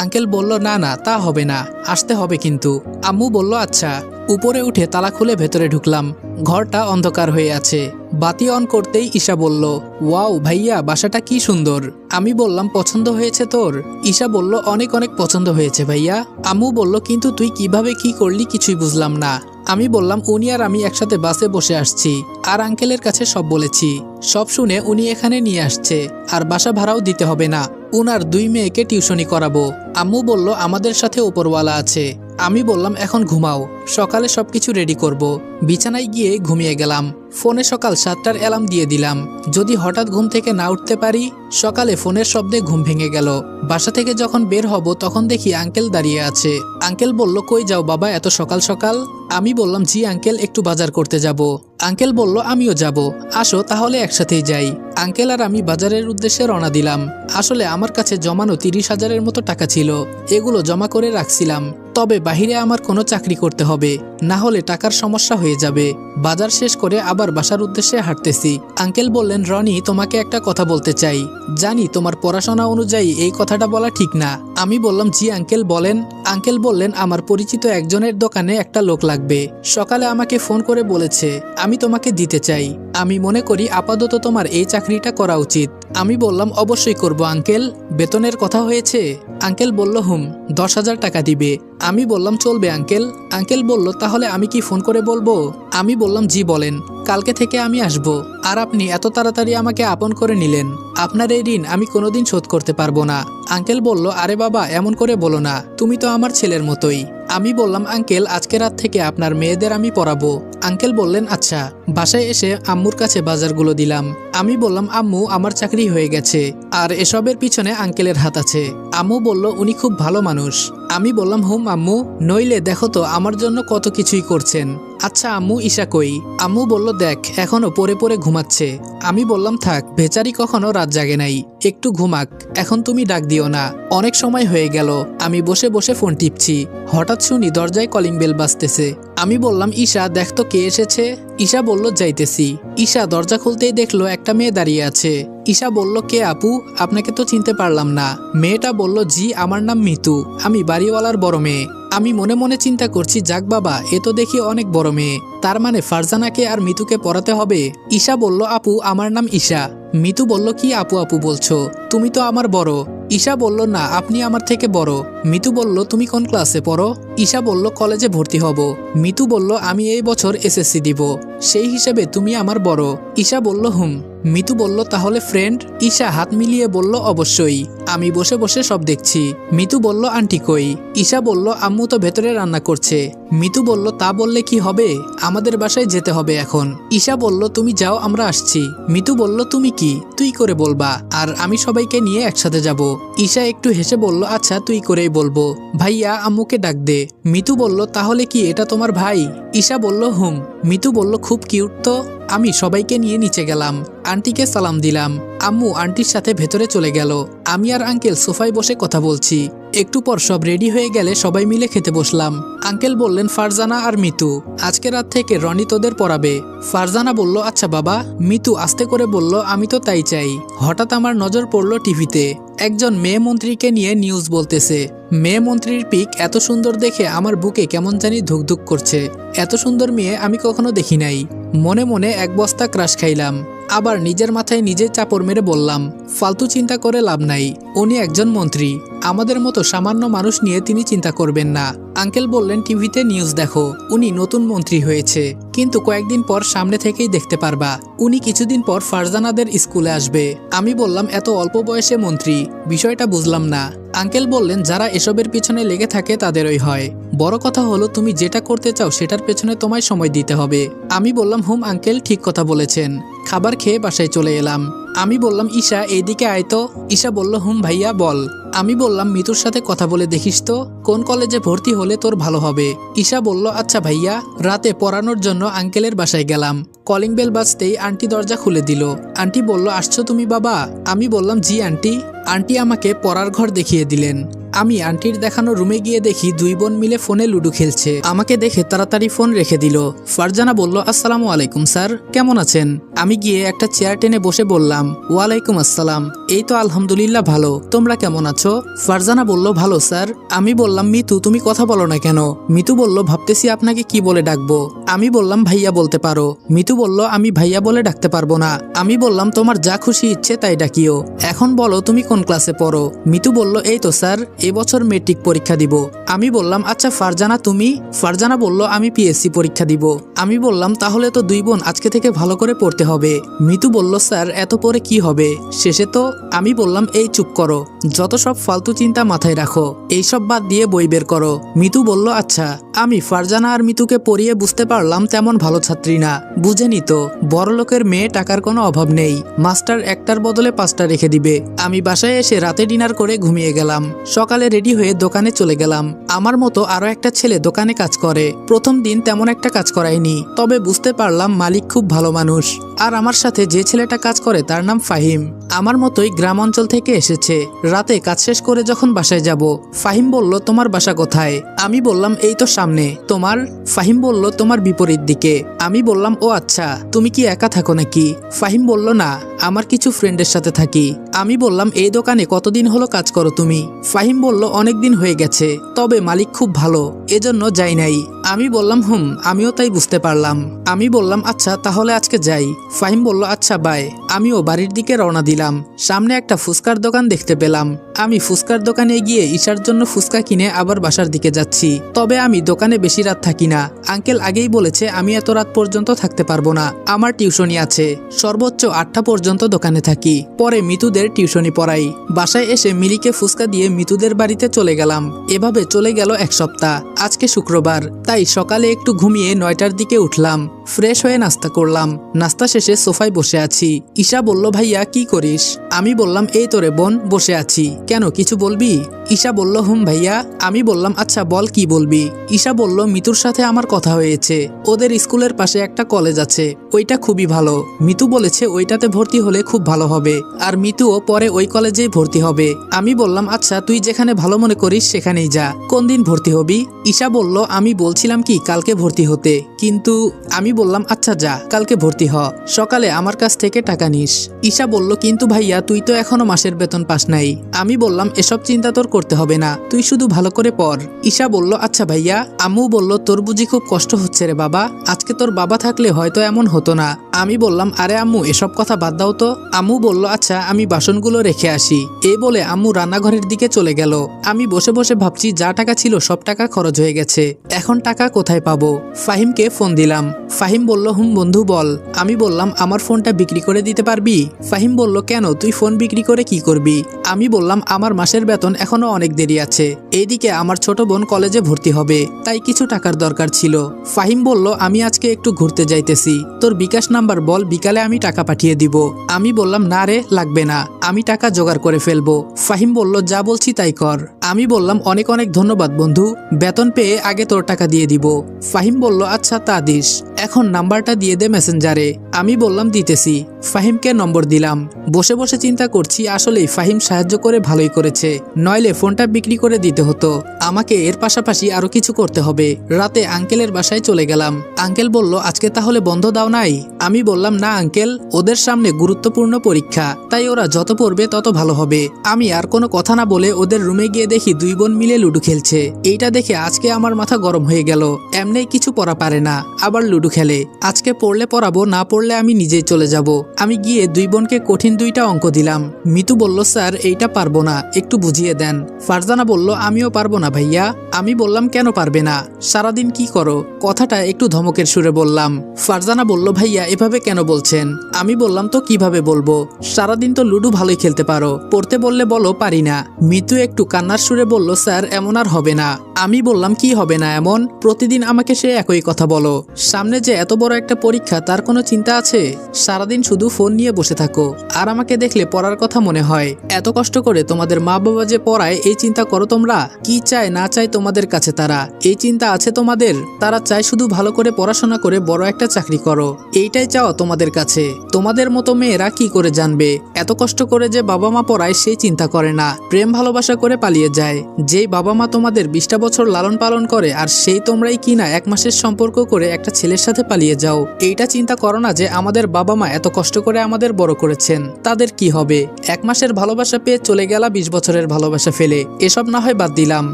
আঙ্কেল বলল, না না তা হবে না, আসতে হবে কিন্তু। আম্মু বলল, আচ্ছা। উপরে উঠে তালা খুলে ভেতরে ঢুকলাম। ঘরটা অন্ধকার হয়ে আছে। বাতি অন করতেই ঈশা বলল, ওয়াও ভাইয়া বাসাটা কি সুন্দর। আমি বললাম, পছন্দ হয়েছে তোর? ঈশা বলল, অনেক অনেক পছন্দ হয়েছে ভাইয়া। আম্মু বলল, কিন্তু তুই কিভাবে কি করলি কিছুই বুঝলাম না। আমি বললাম, উনি আর আমি একসাথে বাসে বসে আসছি, আর আঙ্কেলের কাছে সব বলেছি। সব শুনে উনি এখানে নিয়ে আসছে, আর বাসা ভাড়াও দিতে হবে না, উনার 2 মেয়েকে টিউশনি করাবো। আম্মু বলল, আমাদের সাথে উপরওয়ালা আছে। আমি বললাম, এখন ঘুমাও, সকালে সবকিছু রেডি করব। বিছানায় গিয়ে ঘুমিয়ে গেলাম। ফোনে সকাল 7টার অ্যালার্ম দিয়ে দিলাম, যদি হঠাৎ ঘুম থেকে না উঠতে পারি। সকালে ফোনের শব্দে ঘুম ভেঙে গেল। বাসা থেকে যখন বের হব তখন দেখি আঙ্কেল দাঁড়িয়ে আছে। আঙ্কেল বলল, কই যাও বাবা এত সকাল সকাল? আমি বললাম, জি আঙ্কেল একটু বাজার করতে যাব। আঙ্কেল বলল, আমিও যাব, আসো তাহলে একসাথেই যাই। আঙ্কেল আর আমি বাজারের উদ্দেশ্যে রওনা দিলাম। আসলে আমার কাছে জমানো 30,000-এর মতো টাকা ছিল, এগুলো জমা করে রাখছিলাম। তবে বাহিরে আমার কোনো চাকরি করতে হবে, না হলে টাকার সমস্যা হয়ে যাবে। বাজার শেষ করে আবার বাসার উদ্দেশ্যে হাঁটতেছি। আঙ্কেল বললেন, রনি তোমাকে একটা কথা বলতে চাই, জানি তোমার পড়াশোনা অনুযায়ী এই কথাটা বলা ঠিক না। আমি বললাম, জি আঙ্কেল বলেন। আঙ্কেল বললেন, আমার পরিচিত একজনের দোকানে একটা লোক লাগবে, সকালে আমাকে ফোন করে বলেছে আমি তোমাকে দিতে চাই। আমি মনে করি আপাতত তোমার এই চাকরিটা করা উচিত। আমি বললাম, অবশ্যই করব আঙ্কেল। বেতনের কথা হয়েছে? আঙ্কেল বলল, হুম 10,000 টাকা দিবে। আমি বললাম, চলবে আঙ্কেল। আঙ্কেল বলল, তাহলে আমি কি ফোন করে বলবো? আমি বললাম, জি বলেন, কালকে থেকে আমি আসব। আর আপনি এত তাড়াতাড়ি আমাকে আপন করে নিলেন, আপনার এই ঋণ আমি কোনোদিন শোধ করতে পারবো না। আঙ্কেল বলল, আরে বাবা এমন করে বলো না, তুমি তো আমার ছেলের মতোই। আমি বললাম, আঙ্কেল আজকে রাত থেকে আপনার মেয়েদের আমি পড়াবো। আঙ্কেল বললেন, আচ্ছা। বাসায় এসে আম্মুর কাছে বাজারগুলো দিলাম। আমি বললাম, আম্মু আমার চাকরি হয়ে গেছে, আর এসবের পিছনে আঙ্কেলের হাত আছে। আম্মু বলল, উনি খুব ভালো মানুষ। আমি বললাম, হুম আম্মু, নইলে দেখো তো আমার জন্য কত কিছুই করছেন। আচ্ছা আম্মু, ঈশা কই? আম্মু বলল, দেখ এখনো পড়ে পড়ে ঘুমাচ্ছে। আমি বললাম, থাক, বেচারি কখনো রাত জাগে নাই, একটু ঘুমাক, এখন তুমি ডাক দিও না। অনেক সময় হয়ে গেল, আমি বসে বসে ফোন টিপছি। হঠাৎ শুনি দরজায় কলিং বেল বাজতেছে। আমি বললাম ঈশা দেখ তো কে এসেছে। ঈশা বলল যাইতেছি। ঈশা দরজা খুলতেই দেখলো একটা মেয়ে দাঁড়িয়ে আছে। ঈশা বলল কে আপু, আপনাকে তো চিনতে পারলাম না। মেয়েটা বলল জি আমার নাম মিতু, আমি বাড়িওয়ালার বড় মেয়ে। আমি মনে মনে চিন্তা করছি যাক বাবা, এ তো দেখি অনেক বড় মেয়ে, তার মানে ফারজানাকে আর মিতুকে পড়াতে হবে। ঈশা বলল আপু আমার নাম ঈশা। মিতু বলল কি আপু আপু বলছো, তুমি তো আমার বড়। ঈশা বলল না আপনি আমার থেকে বড়। মিতু বলল তুমি কোন ক্লাসে পড়ো? ঈশা বলল কলেজে ভর্তি হব। মিতু বলল আমি এই বছর এসএসসি দিব, সেই হিসেবে তুমি আমার বড়। ঈশা বলল হুম। মিতু বলল তাহলে ফ্রেন্ড? ঈশা হাত মিলিয়ে বলল অবশ্যই, আমি বসে বসে সব দেখছি। মিতু বলল আন্টি কই? ঈশা বলল আম্মু তো ভেতরে রান্না করছে। মিতু বলল তা বললে কি হবে, আমাদের বাসায় যেতে হবে এখন। ঈশা বলল তুমি যাও আমরা আসছি। মিতু বলল তুমি কি তুই করে বলবা, আর আমি সবাইকে নিয়ে একসাথে যাব। ঈশা একটু হেসে বলল আচ্ছা তুই করেই বলবো, ভাইয়া আম্মুকে ডাক দে। মিতু বলল তাহলে কি এটা তোমার ভাই? ঈশা বলল হুম। মিতু বলল খুব কিউট তো। আমি সবাইকে নিয়ে নিচে গেলাম, আন্টিকে সালাম দিলাম। আম্মু আন্টির সাথে ভেতরে চলে গেল। আমি আর আঙ্কেল সোফায় বসে কথা বলছি। একটু পর সব রেডি হয়ে গেলে সবাই মিলে খেতে বসলাম। আঙ্কেল বললেন ফারজানা আর মিতু আজকে রাত থেকে রনি তোদের পড়াবে। ফারজানা বলল আচ্ছা বাবা। মিতু আস্তে করে বলল আমি তো তাই চাই। হঠাৎ আমার নজর পড়ল টিভিতে, একজন মেয়ে মন্ত্রীকে নিয়ে নিউজ বলতেছে। মেয়ে মন্ত্রীর পিক এত সুন্দর দেখে আমার বুকে কেমন জানি ধুকধুক করছে। এত সুন্দর মেয়ে আমি কখনো দেখি নাই। মনে মনে এক বস্তা ক্রাশ খাইলাম। আবার নিজের মাথায় নিজে চাপড় মেরে বললাম ফালতু চিন্তা করে লাভ নাই, উনি একজন মন্ত্রী, আমাদের মতো সামান্য মানুষ নিয়ে তিনি চিন্তা করবেন না। আঙ্কেল বললেন টিভিতে নিউজ দেখো, উনি নতুন মন্ত্রী হয়েছে, কিন্তু কয়েকদিন পর সামনে থেকেই দেখতে পারবা উনি কিছুদিন পর ফারজানাদের স্কুলে আসবে। আমি বললাম এত অল্প বয়সে মন্ত্রী, বিষয়টা বুঝলাম না। আঙ্কেল বললেন যারা এসবের পিছনে লেগে থাকে তাদেরই হয়, বড় কথা হলো তুমি যেটা করতে চাও সেটার পেছনে তোমায় সময় দিতে হবে। আমি বললাম হুম আঙ্কেল ঠিক কথা বলেছেন। খাবার খেয়ে বাসায় চলে এলাম। আমি বললাম ঈশা এইদিকে আয় তো। ঈশা বলল হুম ভাইয়া বল। আমি বললাম মিতুর সাথে কথা বলে দেখিস তো, কোন কলেজে ভর্তি হলে তোর ভালো হবে। ঈশা বলল আচ্ছা ভাইয়া। রাতে পড়ানোর জন্য আঙ্কেলের বাসায় গেলাম। কলিং বেল বাজতেই আন্টি দরজা খুলে দিল। আন্টি বলল আসছো তুমি বাবা? আমি বললাম জি আন্টি। আন্টি আমাকে পড়ার ঘর দেখিয়ে দিলেন। আমি আন্টির দেখানো রুমে গিয়ে দেখি দুই বোন মিলে ফোনে লুডো খেলছে। আমাকে দেখে তাড়াতাড়ি ফোন রেখে দিল। ফারজানা বলল আসসালামু আলাইকুম স্যার, কেমন আছেন? আমি গিয়ে একটা চেয়ার টেনে বসে বললাম ওয়ালাইকুম আসসালাম, এই তো আলহামদুলিল্লাহ ভালো, তোমরা কেমন আছো? ফারজানা বলল ভালো স্যার। আমি বললাম মিতু তুমি কথা বলো না কেন? মিতু বলল ভাবতেছি আপনাকে কি বলে ডাকবো। আমি বললাম ভাইয়া বলতে পারো। মিতু বলল আমি ভাইয়া বলে ডাকতে পারবো না। আমি বললাম তোমার যা খুশি ইচ্ছে তাই ডাকিও। এখন বলো তুমি কোন ক্লাসে পড়ো? মিতু বলল এই তো স্যার এবছর মেট্রিক পরীক্ষা দিব। আমি বললাম আচ্ছা ফারজানা তুমি? ফারজানা বলল আমি পিএসসি পরীক্ষা দিব। আমি বললাম তাহলে তো দুই বোন আজকে থেকে ভালো করে পড়তে হবে। মিতু বলল স্যার এত পরে কি হবে, শেষে তো। আমি বললাম এই চুপ করো, যত সব ফালতু চিন্তা মাথায় রাখো, এইসব বাদ দিয়ে বই বের করো। মিতু বলল আচ্ছা। আমি ফারজানা আর মিতুকে পড়িয়ে বুঝতে পারলাম তেমন ভালো ছাত্রী না, বুঝেনি তো বড়লোকের মেয়ে, টাকার কোনো অভাব নেই, মাস্টার একটার বদলে 5টা রেখে দিবে। আমি বাসায় এসে রাতে ডিনার করে ঘুমিয়ে গেলাম। সকালে রেডি হয়ে দোকানে চলে গেলাম। আমার মতো আরো একটা ছেলে দোকানে কাজ করে। প্রথম দিন তেমন একটা কাজ করায়নি, তবে বুঝতে পারলাম মালিক খুব ভালো মানুষ। আর আমার সাথে যে ছেলেটা কাজ করে তার নাম ফাহিম, আমার মতোই গ্রাম অঞ্চল থেকে এসেছে। রাতে কাজ শেষ করে যখন বাসায় যাব, ফাহিম বলল তোমার বাসা কোথায়? আমি বললাম এই তো সামনে। তোমার? ফাহিম বলল তোমার বিপরীত দিকে। আমি বললাম ও আচ্ছা, তুমি কি একা থাকো নাকি? ফাহিম বলল না, আমার কিছু ফ্রেন্ডের সাথে থাকি। আমি বললাম এই দোকানে কতদিন হলো কাজ করো তুমি? ফাহিম বলল অনেক দিন হয়ে গেছে, তবে মালিক খুব ভালো, এজন্য যাই নাই। আমি বললাম হুম আমিও তাই বুঝতে পারলাম। আমি বললাম আচ্ছা তাহলে আজকে যাই। ফাহিম বলল আচ্ছা বাই। আমিও বাড়ির দিকে রওনা দিলাম। সামনে একটা ফুচকার দোকান দেখতে পেলাম। আমি ফুচকার দোকানে গিয়ে ঈশার জন্য ফুচকা কিনে আবার বাসার দিকে যাচ্ছি। তবে আমি দোকানে বেশি রাত থাকি না। আঙ্কেল আগেই বলেছে আমি এত রাত পর্যন্ত থাকতে পারবো না, আমার টিউশনি আছে। সর্বোচ্চ 8টা পর্যন্ত দোকানে থাকি, পরে মিতুদের টিউশনি পড়াই। বাসায় এসে মিলিকে ফুচকা দিয়ে মিতুদের বাড়িতে চলে গেলাম। এভাবে চলে গেল এক সপ্তাহ। আজকে শুক্রবার, তাই সকালে একটু ঘুমিয়ে 9টার দিকে উঠলাম। ফ্রেশ হয়ে নাস্তা করলাম। নাস্তা শেষে সোফায় বসে আছি। ঈশা বলল ভাইয়া কি করিস? আমি বললাম এই তোরে বোন বসে আছি, কেন কিছু বলবি? ঈশা বলল হুম ভাইয়া। আমি বললাম আচ্ছা বল কি বলবি? ঈশা বলল মিতুর সাথে আমার কথা হয়েছে, ওদের স্কুলের পাশে একটা কলেজ আছে, ওইটা খুবই ভালো। মিতু বলেছে ওইটাতে ভর্তি হলে খুব ভালো হবে, আর মিতুও পরে ওই কলেজেই ভর্তি হবে। আমি বললাম আচ্ছা তুই যেখানে ভালো মনে করিস সেখানেই যা, কোন দিন ভর্তি হবি? ঈশা বলল আমি বলছি বলেছিলাম কি কালকে ভর্তি হতে, কিন্তু আমি বললাম আচ্ছা যা কালকে ভর্তি হ, সকালে আমার কাছ থেকে টাকা নিস। ঈশা বলল কিন্তু ভাইয়া তুই তো এখনো মাসের বেতন পাস নাই। আমি বললাম এসব চিন্তা তোর করতে হবে না, তুই শুধু ভালো করে পড়। ঈশা বলল আচ্ছা ভাইয়া। আম্মু বলল তোর বুঝি খুব কষ্ট হচ্ছে রে বাবা, আজকে তোর বাবা থাকলে হয়তো এমন হতো না। আমি বললাম আরে আম্মু এসব কথা বাদ দাও তো। আম্মু বলল আচ্ছা আমি বাসনগুলো রেখে আসি। এই বলে আম্মু রান্নাঘরের দিকে চলে গেল। আমি বসে বসে ভাবছি যা টাকা ছিল সব টাকা খরচ হয়ে গেছে, এখন টাকা কোথায় পাবো। ফাহিমকে ফোন দিলাম। ফাহিম বলল হুম বন্ধু বল। আমি বললাম আমার ফোনটা বিক্রি করে দিতে পারবি? ফাহিম বলল কেন, তুই ফোন বিক্রি করে কি করবি? আমি বললাম আমার মাসের বেতন এখনো অনেক দেরি আছে, এইদিকে আমার ছোট বোন কলেজে ভর্তি হবে, তাই কিছু টাকার দরকার ছিল। ফাহিম বলল আমি আজকে একটু ঘুরতে যাইতেছি, তোর বিকাশ নাম্বার বল, বিকালে আমি টাকা পাঠিয়ে দিব। আমি বললাম না রে লাগবে না, আমি টাকা জোগাড় করে ফেলবো। ফাহিম বলল যা বলছি তাই কর। আমি বললাম অনেক অনেক ধন্যবাদ বন্ধু, বেতন পেয়ে আগে তোর টাকা দিয়ে দিব। ফাহিম বলল আচ্ছা তা দিস, এখন নাম্বারটা দিয়ে দে মেসেঞ্জারে। আমি বললাম দিতেছি। ফাহিমকে নম্বর দিলাম। বসে বসে চিন্তা করছি আসলেই ফাহিম সাহায্য করে ভালোই করেছে, নইলে ফোনটা বিক্রি করে দিতে হতো। আমাকে এর পাশাপাশি আরো কিছু করতে হবে। রাতে আঙ্কেলের বাসায় চলে গেলাম। আঙ্কেল বলল আজকে তাহলে বন্ধ দাও নাই? আমি বললাম না আঙ্কেল, ওদের সামনে গুরুত্বপূর্ণ পরীক্ষা, তাই ওরা যত পড়বে তত ভালো হবে। আমি আর কোনো কথা না বলে ওদের রুমে গিয়ে দেখি দুই বোন মিলে লুডো খেলছে। এইটা দেখে আজকে আমার মাথা গরম হয়ে গেল। এমনি কিছু পড়া পারে না, আবার লুডো খেলে। আজকে পড়লে পড়াবো, না পড়লে আমি নিজেই চলে যাব। আমি গিয়ে দুই বোনকে কঠিন দুইটা অঙ্ক দিলাম। মিতু বলল স্যার এইটা পারবো না, একটু বুঝিয়ে দেন। ফারজানা বলল আমিও পারবো না ভাইয়া। আমি বললাম কেন পারবে না, সারাদিন কি করো? কথাটা একটু ধমকের সুরে বললাম। ফারজানা বলল ভাইয়া এভাবে কেন বলছেন? আমি বললাম তো কিভাবে বলবো, সারাদিন তো লুডো ভালোই খেলতে পারো, পড়তে বললে বলো পারি না। মিতু একটু কান্নার সুরে বলল স্যার এমন আর হবে না। আমি বললাম কি হবে না এমন, প্রতিদিন আমাকে সে একই কথা বলো। সামনে যে এত বড় একটা পরীক্ষা তার কোনো চিন্তা আছে? সারাদিন শুধু ফোন নিয়ে বসে থাকো, আর আমাকে দেখলে পড়ার কথা মনে হয়। এত কষ্ট করে তোমাদের মা বাবা যে পড়ায় এই চিন্তা করো তোমরা? কি চায় না চায় তোমাদের কাছে তারা, এই চিন্তা আছে তোমাদের? তারা চায় শুধু ভালো করে পড়াশোনা করে বড় একটা চাকরি করো, এইটাই চাওয়া তোমাদের কাছে। তোমাদের মতো মেয়েরা কি করে জানবে এত কষ্ট করে যে বাবা মা পড়ায় সেই চিন্তা করে না, প্রেম ভালোবাসা করে পালিয়ে যায়। যেই বাবা মা তোমাদের 20টা বছর লালন পালন করে, আর সেই তোমরাই কিনা 1 মাসের সম্পর্ক করে একটা ছেলের সাথে পালিয়ে যাও। এইটা চিন্তা করো না যে আমাদের বাবা মা এত কষ্ট করে আমাদের বড় করেছেন, তাদের কি হবে? 1 মাসের ভালোবাসা পেয়ে চলে গেলা 20 বছরের ভালোবাসা ফেলে। এসব না হয় বাদ দিলাম,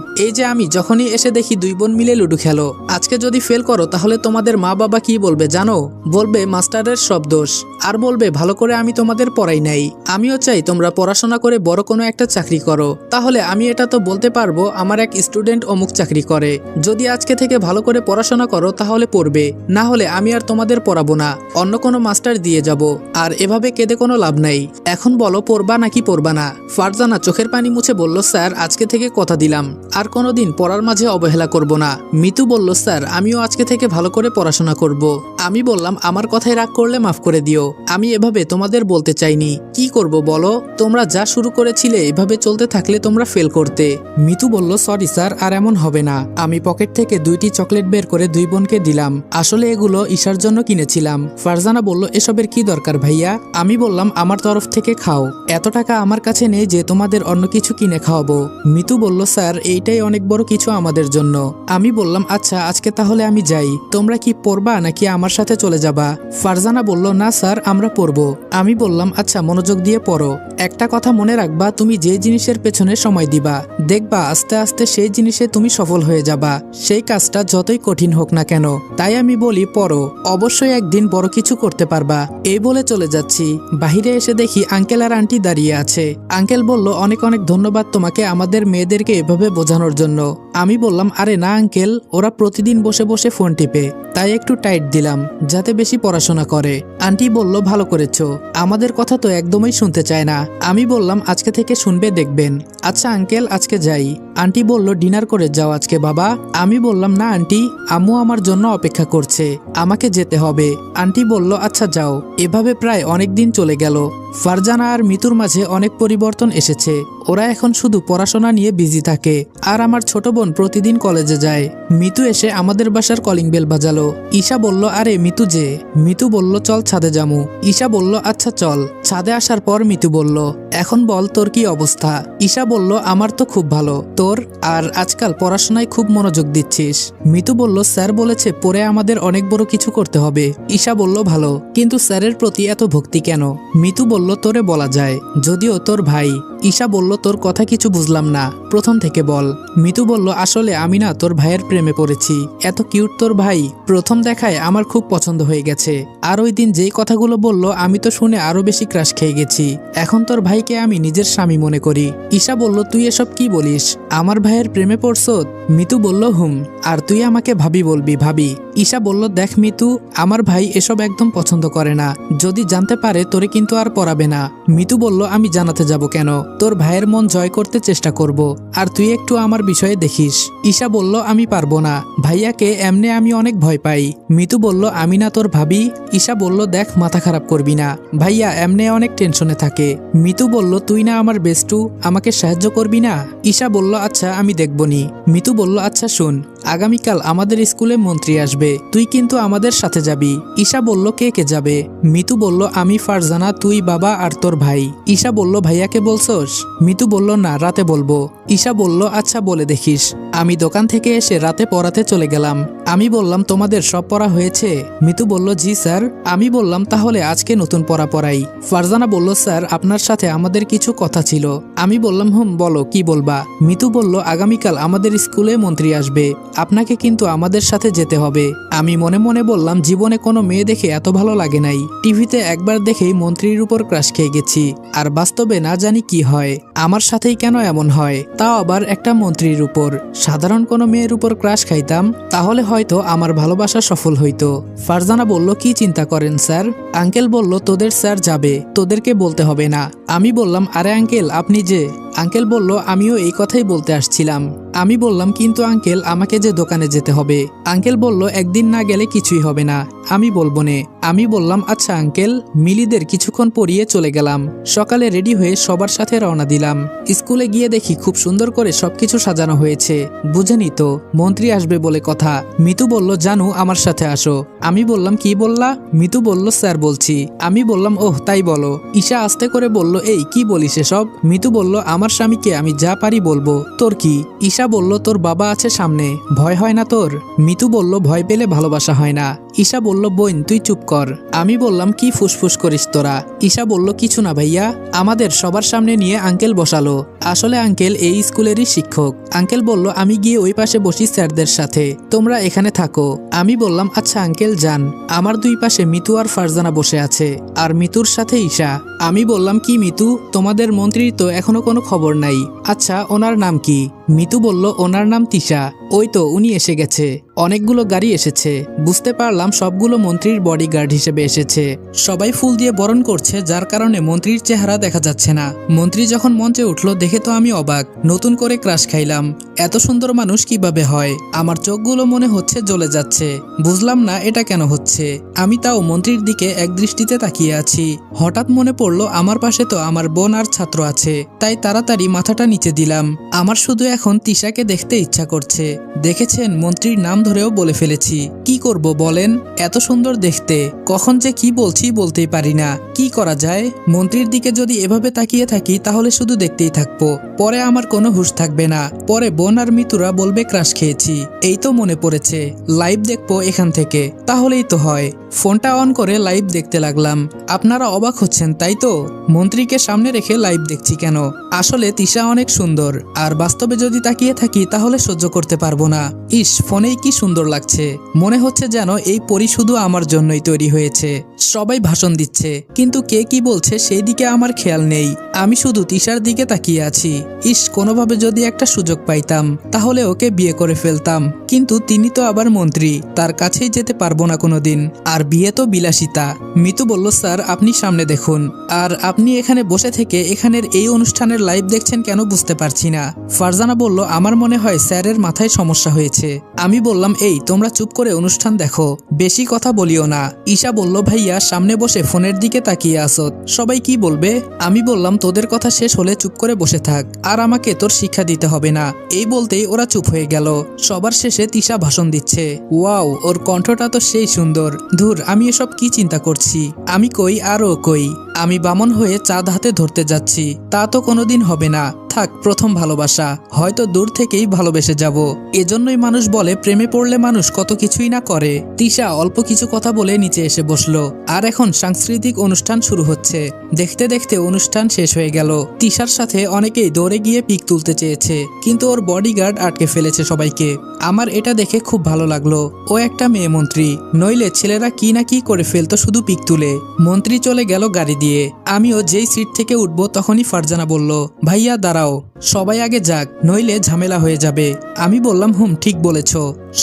এই যে আমি যখনই এসে দেখি দুই বোন মিলে লুডো খেলো, আজকে যদি ফেল করো তাহলে তোমাদের মা বাবা কি বলবে জানো? বলবে মাস্টারের সব দোষ, আর বলবে ভালো করে আমি তোমাদের পড়াই নাই। আমিও চাই তোমরা পড়াশোনা করে বড় কোনো একটা চাকরি করো, তাহলে আমি এটা তো বলতে পারবো আমার এক স্টুডেন্ট অমুক চাকরি করে। যদি আজকে থেকে ভালো করে পড়াশোনা করো তাহলে পড়বে, না হলে আমি আর তোমাদের পড়াবো না, অন্য কোনো মাস্টার দিয়ে যাব। আর এভাবে কেঁদে কোনো লাভ নাই। এখন বলো পড়বা নাকি পড়বা না? ফারজানা চোখের পানি মুছে বলল স্যার আজকে থেকে কথা দিলাম আর কোনোদিন পড়ার মাঝে অবহেলা করব না। মিতু বলল স্যার আমিও আজকে থেকে ভালো করে পড়াশোনা করব। আমি বললাম আমার কথায় রাগ করলে মাফ করে দিও, আমি এভাবে তোমাদের বলতে চাইনি। কি করব বলো, তোমরা যা শুরু করেছিলে এভাবে চলতে থাকলে তোমরা ফেল করতে। মিতু বলল সরি স্যার আর এমন হবে না। আমি পকেট থেকে 2টি চকলেট বের করে দুই বোনকে দিলাম, আসলে এগুলো ঈশার জন্য কিনেছিলাম। ফারজানা বলল এসবের কি দরকার ভাইয়া? আমি বললাম আমার তরফ থেকে খাও, এত টাকা আমার কাছে নেই যে তোমাদের অন্য কিছু কিনে খাওয়াবো। মিতু বলল স্যার এইটাই অনেক বড় কিছু আমাদের জন্য। আমি বললাম আচ্ছা আজকে তাহলে আমি যাই, তোমরা কি পড়বা নাকি আমার সাথে চলে যাবা? ফারজানা বলল না স্যার আমরা পড়বো। আমি বললাম আচ্ছা মনোযোগ দিয়ে পড়ো, একটা কথা মনে রাখবা, তুমি যে জিনিসের পেছনে সময় দিবা দেখবা আস্তে আস্তে সেই জিনিসে তুমি সফল হয়ে যাবা, সেই কাজটা যতই কঠিন হোক না কেন। তাই আমি বলি পড়ো, অবশ্যই একদিন বড় কিছু করতে পারবা। এই বলে চলে যাচ্ছি, বাহিরে এসে দেখি আঙ্কেল আর আন্টি দাঁড়িয়ে আছে। আঙ্কেল বলল অনেক অনেক ধন্যবাদ তোমাকে আমাদের মেয়েদেরকে এভাবে বোঝানোর জন্য। আমি বললাম আরে না আঙ্কেল, ওরা প্রতিদিন বসে বসে ফোন টিপে, তাই একটু টাইট দিলাম যাতে বেশি পড়াশোনা করে। আন্টি বলল ভালো করেছো, আমাদের কথা তো একদমই শুনতে চায় না। আমি বললাম আজকে থেকে শুনবে দেখবেন। আচ্ছা আঙ্কেল আজকে যাই। আন্টি বলল ডিনার করে যাও আজকে বাবা। আমি বললাম না আন্টি, আম্মু আমার জন্য অপেক্ষা করছে, আমাকে যেতে হবে। আন্টি বলল আচ্ছা যাও। এভাবে প্রায় অনেক দিন চলে গেল। ফারজানা আর মিতুর মাঝে অনেক পরিবর্তন এসেছে। ওরা এখন শুধু পড়াশোনা নিয়ে বিজি থাকে। আর আমার ছোট বোন প্রতিদিন কলেজে যায়। মিতু এসে আমাদের বাসার কলিং বেল বাজালো। ঈশা বলল, আরে মিতু যে। মিতু বলল, চল ছাদে যামু। ঈশা বলল, আচ্ছা চল। ছাদে আসার পর মিতু বলল, এখন বল তোর কি অবস্থা। ঈশা বলল, আমার তো খুব ভালো। তোর? আর আজকাল পড়াশোনায় খুব মনোযোগ দিচ্ছিস। মিতু বলল, স্যার বলেছে পরে আমাদের অনেক বড় কিছু করতে হবে। ঈশা বলল, ভালো, কিন্তু স্যারের প্রতি এত ভক্তি কেন? মিতু বলল, তোরে বলা যায়, যদিও তোর ভাই। ঈশা বলল, তোর কথা কিছু বুঝলাম না, প্রথম থেকে বল। মিতু বলল, আসলে আমি না তোর ভাইয়ের প্রেমে পড়েছি। এত কিউট তোর ভাই, প্রথম দেখায় আমার খুব পছন্দ হয়ে গেছে। আর ওই দিন যেই কথাগুলো বলল আমি তো শুনে আরো বেশি ক্রাশ খেয়ে গেছি। এখন তোর ভাইকে আমি নিজের স্বামী মনে করি। ঈশা বলল, তুই এসব কি বলিস? আমার ভাইয়ের প্রেমে পড়ছো? মিতু বলল, হুম। আর তুই আমাকে ভাবি বলবি? ভাবি। ঈশা বলল, দেখ মিতু, আমার ভাই এসব একদম পছন্দ করে না। যদি জানতে পারে তোরে কিন্তু আর পড়াবে না। মিতু বলল, আমি জানাতে যাব কেন? তোর ভাইয়ের মন জয় করতে চেষ্টা করব। আর তুই একটু আমার বিষয়ে দেখিস। ঈশা বলল, আমি পারবো না, ভাইয়াকে এমনে আমি অনেক ভয় পাই। মিতু বলল, আমি না তোর ভাবি? ঈশা বলল, দেখ মাথা খারাপ করবি না, ভাইয়া এমনে অনেক টেনশনে থাকে। মিতু বলল, তুই না আমার বেস্টু, আমাকে সাহায্য করবি না? ঈশা বলল, আচ্ছা আমি দেখবনি। মিতু বলল, আচ্ছা শোন, আগামীকাল আমাদের স্কুলে মন্ত্রী আসবে, তুই কিন্তু আমাদের সাথে যাবি। ঈশা বলল, কে কে যাবে? মিতু বলল, আমি, ফারজানা, তুই, বাবা আর তোর ভাই। ঈশা বলল, ভাইয়াকে বলছস? মিতু বলল, না, রাতে বলবো। ঈশা বলল, আচ্ছা বলে দেখিস। আমি দোকান থেকে এসে রাতে পড়াতে চলে গেলাম। আমি বললাম, তোমাদের সব পড়া হয়েছে? মিতু বলল, জি স্যার। আমি বললাম, তাহলে আজকে নতুন পড়া পড়াই। ফারজানা বলল, স্যার আপনার সাথে আমাদের কিছু কথা ছিল। আমি বললাম, হুম বলো, কি বলবা? মিতু বলল, আগামীকাল আমাদের স্কুলে মন্ত্রী আসবে, আপনাকে কিন্তু আমাদের সাথে যেতে হবে। আমি মনে মনে বললাম, জীবনে কোনো মেয়ে দেখে এত ভালো লাগে নাই। টিভিতে একবার দেখেই মন্ত্রীর উপর ক্রাশ খেয়ে গেছি, আর বাস্তবে না জানি কি হয়। আমার সাথেই কেন এমন হয়, তাও আবার একটা মন্ত্রীর উপর। সাধারণ কোনো মেয়ের উপর ক্রাশ খাইতাম, তাহলে হয়তো আমার ভালোবাসা সফল হইতো। ফারজানা বলল, কি চিন্তা করেন স্যার? আঙ্কেল বলল, তোদের স্যার যাবে, তোদেরকে বলতে হবে না। আমি বললাম, আরে আঙ্কেল আপনি যে। আঙ্কেল বলল, আমিও এই কথাই বলতে আসছিলাম। আমি বললাম, কিন্তু আঙ্কেল আমাকে যে দোকানে যেতে হবে। আঙ্কেল বলল, একদিন না গেলে কিছুই হবে না, আমি বলবো নে। আমি বললাম, আচ্ছা আঙ্কেল। মিলিদের কিছুক্ষণ পরিয়ে চলে গেলাম। সকালে রেডি হয়ে সবার সাথে রওনা দিলাম। স্কুলে গিয়ে দেখি খুব সুন্দর করে সবকিছু সাজানো হয়েছে। বুঝেনি তো, মন্ত্রী আসবে বলে কথা। মিতু বলল, জানু আমার সাথে আসো। আমি বললাম, কি বললা? মিতু বলল, স্যার বলছি। আমি বললাম, ওহ তাই বলো। ঈশা আস্তে করে বলল, এই কি বলিস এসব? মিতু বলল, আমার স্বামীকে আমি যা পারি বলবো, তোর কি? ঈশা বলল, তোর বাবা আছে সামনে, ভয় হয় না তোর? মিতু বলল, ভয় পেলে ভালোবাসা হয় না। ঈশা বলল, বোন তুই চুপ কর। আমি বললাম, কি ফুসফুস করিস তোরা? ঈশা বলল, কিছু না ভাইয়া। আমাদের সবার সামনে নিয়ে আঙ্কেল বসালো। আসলে আঙ্কেল এই স্কুলেরই শিক্ষক। আঙ্কেল বলল, আমি গিয়ে ওই পাশে বসি স্যারদের সাথে, তোমরা এখানে থাকো। আমি বললাম, আচ্ছা আঙ্কেল যান। আমার দুই পাশে মিতু আর ফারজানা বসে আছে, আর মিতুর সাথে ঈশা। আমি বললাম, কি মিতু, তোমাদের মন্ত্রীর তো এখনো কোনো খবর নাই। আচ্ছা ওনার নাম কি? মিতু বলল, ওনার নাম তিশা। ওই তো উনি এসে গেছে। অনেকগুলো গাড়ি এসেছে, বুঝতে পারলাম সবগুলো মন্ত্রীর বডিগার্ড হিসেবে এসেছে। সবাই ফুল দিয়ে বরণ করছে, যার কারণে মন্ত্রীর চেহারা দেখা যাচ্ছে না। মন্ত্রী যখন মঞ্চে উঠলো দেখে তো আমি অবাক, নতুন করে ক্রাশ খাইলাম। এত সুন্দর মানুষ কিভাবে হয়? আমার চোখগুলো মনে হচ্ছে জ্বলে যাচ্ছে। বুঝলাম না এটা কেন হচ্ছে। আমি তাও মন্ত্রীর দিকে এক দৃষ্টিতে তাকিয়ে আছি। হঠাৎ মনে পড়লো আমার পাশে তো আমার বোন আর ছাত্র আছে, তাই তাড়াতাড়ি মাথাটা নিচে দিলাম। আমার শুধু এখন তিশাকে দেখতে ইচ্ছা করছে। দেখেছেন, মন্ত্রীর নাম ধরেও বলে ফেলেছি। কি করব বলেন, এত সুন্দর দেখতে। কখন যে কি বলছি বলতেই পারি না। কি করা যায়? মন্ত্রীর দিকে যদি এভাবে তাকিয়ে থাকি তাহলে শুধু দেখতেই থাকবো, পরে আমার কোনো হুঁশ থাকবে না। পরে বোন আর মিতুরা বলবে ক্রাশ খেয়েছি। এই তো মনে পড়েছে, লাইভ দেখবো এখান থেকে, তাহলেই তো হয়। ফোনটা অন করে লাইভ দেখতে লাগলাম। আপনারা অবাক হচ্ছেন তাই তো, মন্ত্রীকে সামনে রেখে লাইভ দেখছি কেন? আসলে তিশা অনেক সুন্দর, আর বাস্তবে যদি তাকিয়ে থাকি তাহলে সহ্য করতে পারবো না। ইস, ফোনেই কি সুন্দর লাগছে, মনে হচ্ছে যেন এই পরি শুধু আমার জন্যই তৈরি হয়েছে। সবাই ভাষণ দিচ্ছে, কিন্তু কে কি বলছে সেই দিকে আমার খেয়াল নেই। আমি শুধু তিশার দিকে তাকিয়ে আছি। ইস, কোনোভাবে যদি একটা সুযোগ পাইতাম তাহলে ওকে বিয়ে করে ফেলতাম, কিন্তু তিনি তো আবার মন্ত্রী, তার কাছেই যেতে পারবো না কোনোদিন। আর বিয়ে তো বিলাসিতা। মিতু বলল, স্যার আপনি সামনে দেখুন। আর আপনি এখানে বসে থেকে এখানের এই অনুষ্ঠানের লাইভ দেখছেন কেন বুঝতে পারছি না। ফারজানা বলল, আমার মনে হয় স্যারের মাথায় সমস্যা হয়েছে। আমি বললাম, এই তোমরা চুপ করে অনুষ্ঠান দেখো, বেশি কথা বলিও না। ঈশা বলল, ভাইয়া সামনে বসে ফোনের দিকে তাকিয়ে আসত, সবাই কি বলবে? আমি বললাম, তোদের কথা শেষ হলে চুপ করে বসে থাক, আর আমাকে তোর শিক্ষা দিতে হবে না। এই বলতেই ওরা চুপ হয়ে গেল। সবার শেষে তিশা ভাষণ দিচ্ছে। ওয়াও, ওর কণ্ঠটা তো সেই সুন্দর। ধুর, আমি এসব কি চিন্তা করছি। আমি কই আর ও কই। আমি বামন হয়ে চাঁদ হাতে ধরতে যাচ্ছি, তা তো কোনোদিন হবে না। থাক, প্রথম ভালোবাসা, হয়তো দূর থেকেই ভালোবেসে যাব। এজন্যই মানুষ বলে প্রেমে পড়লে মানুষ কত কিছুই না করে। তিশা অল্প কিছু কথা বলে নিচে এসে বসলো। আর এখন সাংস্কৃতিক অনুষ্ঠান শুরু হচ্ছে। দেখতে দেখতে অনুষ্ঠান শেষ হয়ে গেল। তিশার সাথে অনেকেই দৌড়ে গিয়ে পিক তুলতে চেয়েছে, কিন্তু ওর বডিগার্ড আটকে ফেলেছে সবাইকে। আমার এটা দেখে খুব ভালো লাগলো। ও একটা মেয়ে মন্ত্রী, নইলে ছেলেরা কি না কি করে ফেলতো শুধু পিক তুলে। মন্ত্রী চলে গেল গাড়ি দিয়ে। আমিও যেই সিট থেকে উঠবো তখনই ফারজানা বলল, ভাইয়া দাঁড়াও, সবাই আগে যাক, নইলে ঝামেলা হয়ে যাবে। আমি বললাম, ঠিক বলেছ।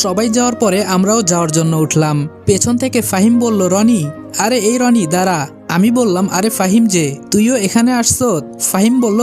সবাই যাওয়ার পরে আমরাও যাওয়ার জন্য উঠলাম। পেছন থেকে ফাহিম বলল, রনি। আরে এই রনি দাঁড়া। আমি বললাম, আরে ফাহিম যে, তুইও এখানে আসছত? ফাহিম বলল,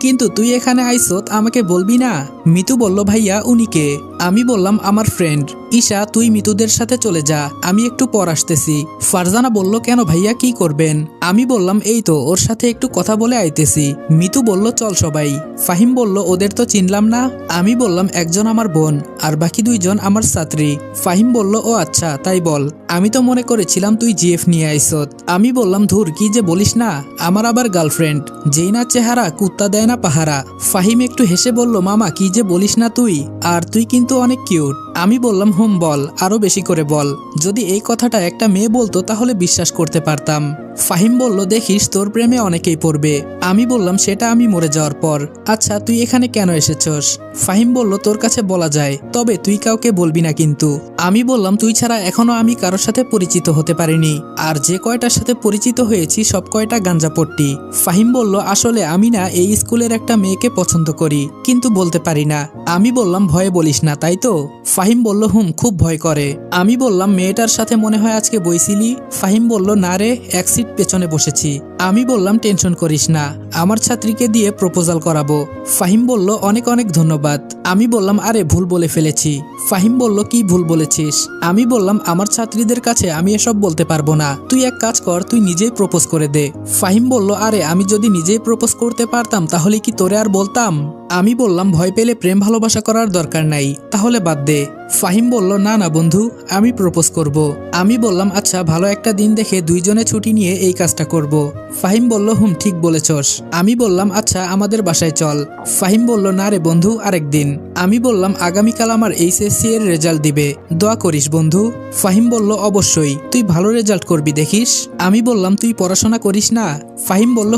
কিন্তু তুই এখানে আইছত আমাকে বলবি না? মিতু বলল, ভাইয়া উনি কে? আমি বললাম, আমার ফ্রেন্ড। ঈশা, তুই মিতুদের সাথে চলে যা, আমি একটু পর আসতেছি। ফারজানা বলল, কেন ভাইয়া, কি করবেন? আমি বললাম, এই তো ওর সাথে একটু কথা বলে আইতেছি। মিতু বলল, চল সবাই। ফাহিম বলল, ওদের তো চিনলাম না। আমি বললাম, একজন আমার বোন আর বাকি দুইজন আমার ছাত্রী। ফাহিম বলল, ও আচ্ছা, তাই বল। আমি তো মনে করেছিলাম তুই জিএফ নিয়ে আইছত। আমি বললাম, ধুর, কি যে বলিস না, আমার আবার গার্লফ্রেন্ড। যেই না চেহারা, কুত্তা দেয় না পাহারা। ফাহিম একটু হেসে বলল, মামা কি যে বলিস না তুই, আর তুই কিন্তু অনেক কিউট। আমি বললাম, বল, আরো বেশি করে বল। যদি এই কথাটা একটা মেয়ে বলতো তাহলে বিশ্বাস করতে পারতাম। ফাহিম বলল, দেখিস তোর প্রেমে অনেকেই পড়বে। আমি বললাম, সেটা আমি মরে যাওয়ার পর। আচ্ছা, তুই এখানে কেন এসেছস? ফাহিম বলল, তোর কাছে বলা যায়, তবে তুই কাউকে বলবি না কিন্তু। আমি বললাম, তুই ছাড়া এখনো আমি কারোর সাথে পরিচিত হতে পারিনি, আর যে কয়টার সাথে পরিচিত হয়েছি সব কয়টা গাঞ্জাপট্টি। ফাহিম বলল, আসলে আমি না এই স্কুলের একটা মেয়েকে পছন্দ করি, কিন্তু বলতে পারি না। আমি বললাম, ভয়ে বলিস না তাই তো? ফাহিম বলল, খুব ভয় করে। আমি বললাম, মেয়েটার সাথে মনে হয় আজকে বইছিলি? ফাহিম বলল, না রে, এক সিট পেছনে বসেছি। আমি বললাম, টেনশন করিস না, আমার ছাত্রীকে দিয়ে প্রপোজাল করাবো। ফাহিম বলল, অনেক অনেক ধন্যবাদ। আমি বললাম, আরে ভুল বলে ফেলেছি। ফাহিম বলল, কি ভুল বলেছিস? আমি বললাম, আমার ছাত্রীদের কাছে আমি এসব বলতে পারবো না। তুই এক কাজ কর, তুই নিজেই প্রপোজ করে দে। ফাহিম বলল, আরে আমি যদি নিজেই প্রপোজ করতে পারতাম তাহলে কি তোরে আর বলতাম? আমি বললাম, ভয় পেলে প্রেম ভালোবাসা করার দরকার নাই, তাহলে বাদ দে। ফাহিম বলল, না না বন্ধু, আমি প্রপোজ করব। আমি বললাম, আচ্ছা, ভালো একটা দিন দেখে দুইজনে ছুটি নিয়ে এই কাজটা করব। ফাহিম বলল, ঠিক বলেছস। আমি বললাম, আচ্ছা, আমাদের বাসায় চল। ফাহিম বলল, না রে বন্ধু, আরেকদিন। আমি বললাম, আগামীকাল আমার এইচএসসি এর রেজাল্ট দিবে, দোয়া করিস বন্ধু। ফাহিম বলল, অবশ্যই, তুই ভালো রেজাল্ট করবি দেখিস। আমি বললাম, তুই পড়াশোনা করিস না? ফাহিম বলল,